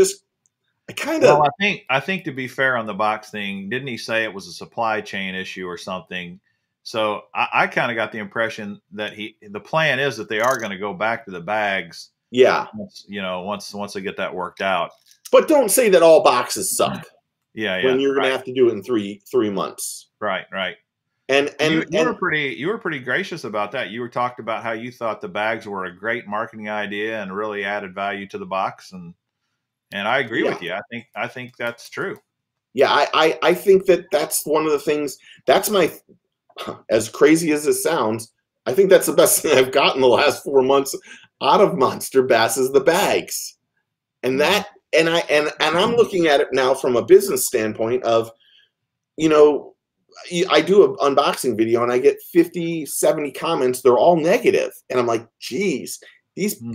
kind of. Well, I think to be fair on the box thing, didn't he say it was a supply chain issue or something? So I kind of got the impression that the plan is that they are going to go back to the bags. Yeah. Once they get that worked out. But don't say that all boxes suck. Yeah. When you're going to have to do it in three months. Right. And you were pretty gracious about that. You were talked about how you thought the bags were a great marketing idea and really added value to the box, and I agree with you. I think that's true. Yeah, I think that's one of the things. That's as crazy as it sounds, I think that's the best thing I've gotten the last 4 months out of monster bass is the bags, and that. And I'm looking at it now from a business standpoint of, I do an unboxing video and I get 50, 70 comments. They're all negative. And I'm like, geez,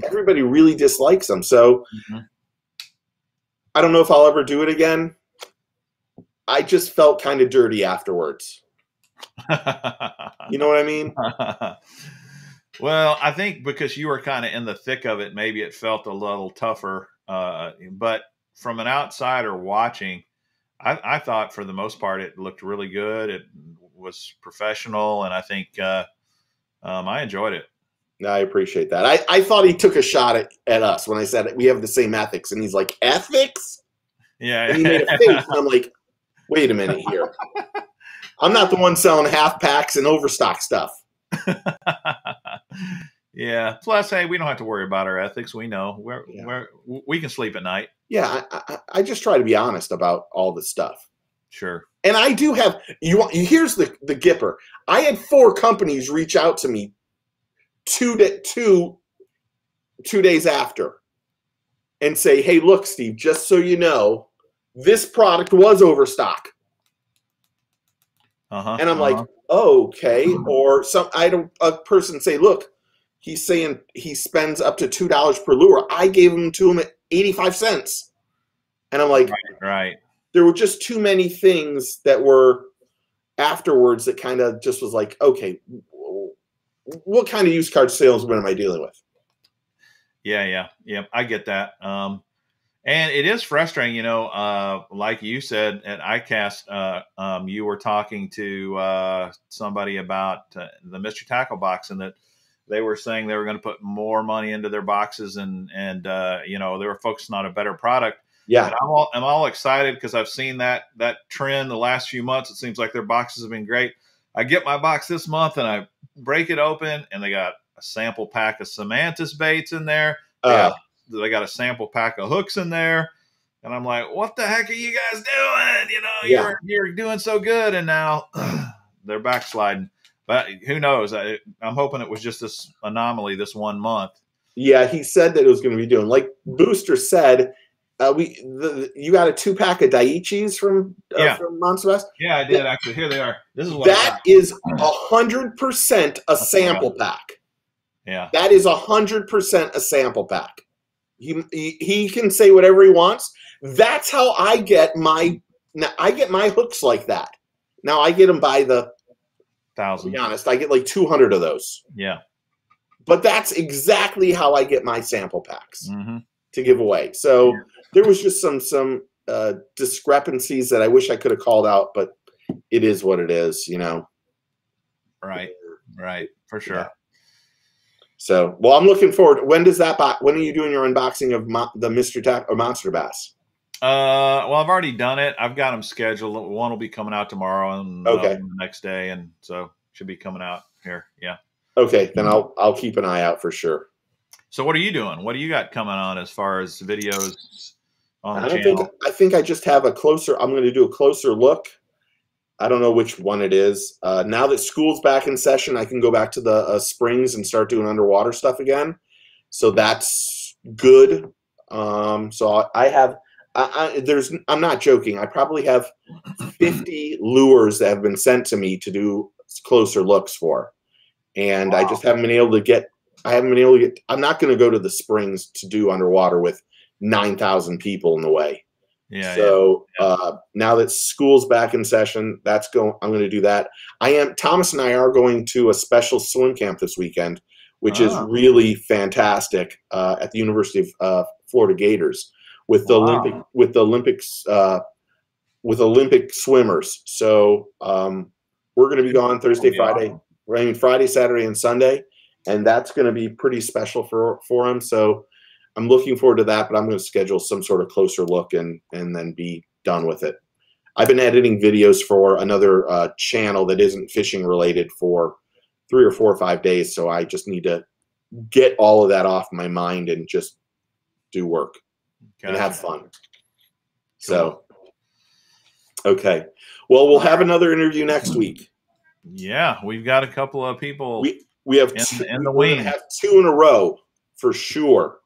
everybody really dislikes them. So I don't know if I'll ever do it again. I just felt kind of dirty afterwards. You know what I mean? Well, I think because you were kind of in the thick of it, maybe it felt a little tougher. But from an outsider watching, I thought for the most part it looked really good. It was professional, and I think I enjoyed it. I appreciate that. I thought he took a shot at us when I said we have the same ethics, and he's like, ethics? Yeah. And he made a face, and I'm like, wait a minute here. I'm not the one selling half packs and overstock stuff. Yeah. Plus, hey, we don't have to worry about our ethics. We know we can sleep at night. Yeah. I just try to be honest about all this stuff. Sure. And I do have here's the Gipper. I had 4 companies reach out to me two days after and say, hey, look, Steve, just so you know, this product was overstock. And I'm like, okay. Or a person say, look, he's saying he spends up to $2 per lure. I gave him to him at 85 cents. And I'm like, right. There were just too many things that were afterwards that kind of just was like, okay, what kind of used car salesman am I dealing with? Yeah. I get that. And it is frustrating, like you said at ICAST, you were talking to somebody about the Mystery Tackle box, and that they were saying they were going to put more money into their boxes, and they were focusing on a better product. Yeah, and I'm all excited because I've seen that trend the last few months. It seems like their boxes have been great. I get my box this month and I break it open, and they got a sample pack of Semantis baits in there. They got a sample pack of hooks in there. And I'm like, what the heck are you guys doing? You're doing so good. And now they're backsliding. But who knows? I'm hoping it was just this anomaly this 1 month. Yeah, he said that it was going to be doing. Like Booster said, You got a 2-pack of Daiichis from Monster Bass? Yeah, I did actually. Here they are. This is what that is 100% a sample pack. Yeah, that is 100% a sample pack. He can say whatever he wants. That's how I get my hooks like that. Now I get them by the 1,000. To be honest, I get like 200 of those. Yeah, but that's exactly how I get my sample packs to give away. So there was just some discrepancies that I wish I could have called out, but it is what it is, you know. Right, for sure. Yeah. So, well, I'm looking forward. When are you doing your unboxing of the Monster Bass? Well, I've already done it. I've got them scheduled. One will be coming out tomorrow, and the next day, and so should be coming out here. Yeah. Okay, then I'll keep an eye out for sure. So, what are you doing? What do you got coming on as far as videos on the channel? I think I just have I'm going to do a closer look. I don't know which one it is. Now that school's back in session, I can go back to the springs and start doing underwater stuff again. So that's good. So I'm not joking. I probably have 50 lures that have been sent to me to do closer looks for. And I just haven't been able to get, I'm not going to go to the springs to do underwater with 9,000 people in the way. Yeah. So now that school's back in session, I'm going to do that. Thomas and I are going to a special swim camp this weekend, which is really fantastic at the University of Florida Gators with the Olympic swimmers. So we're going to be gone Thursday, Friday, Friday, Saturday, and Sunday, and that's going to be pretty special for them. So I'm looking forward to that, but I'm going to schedule some sort of closer look and then be done with it. I've been editing videos for another channel that isn't fishing related for 3 or 4 or 5 days, so I just need to get all of that off my mind and just do work and have fun. Cool. So, okay. Well, we'll have another interview next week. Yeah, we've got a couple of people. We have in the wing. Have 2 in a row for sure.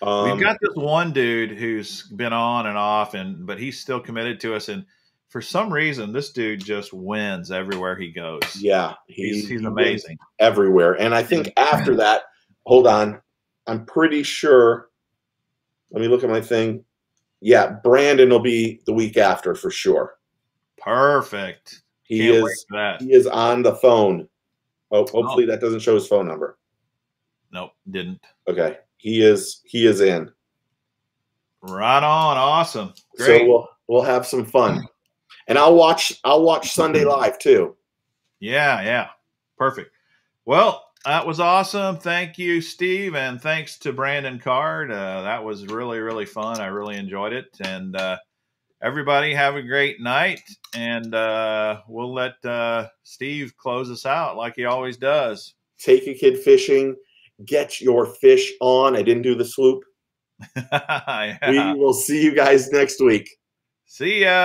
We've got this one dude who's been on and off, but he's still committed to us. And for some reason, this dude just wins everywhere he goes. Yeah, he's amazing everywhere. And I think after that, hold on, I'm pretty sure. Let me look at my thing. Yeah, Brandon will be the week after for sure. Perfect. He is on the phone. Oh, hopefully that doesn't show his phone number. Nope, didn't. Okay. He is in. Right on. Awesome. Great. So we'll have some fun. And I'll watch Sunday Live too. Yeah. Perfect. Well, that was awesome. Thank you, Steve, and thanks to Brandon Card. That was really, really fun. I really enjoyed it. And everybody have a great night. And we'll let Steve close us out like he always does. Take a kid fishing. Get your fish on. I didn't do the swoop. Yeah. We will see you guys next week. See ya.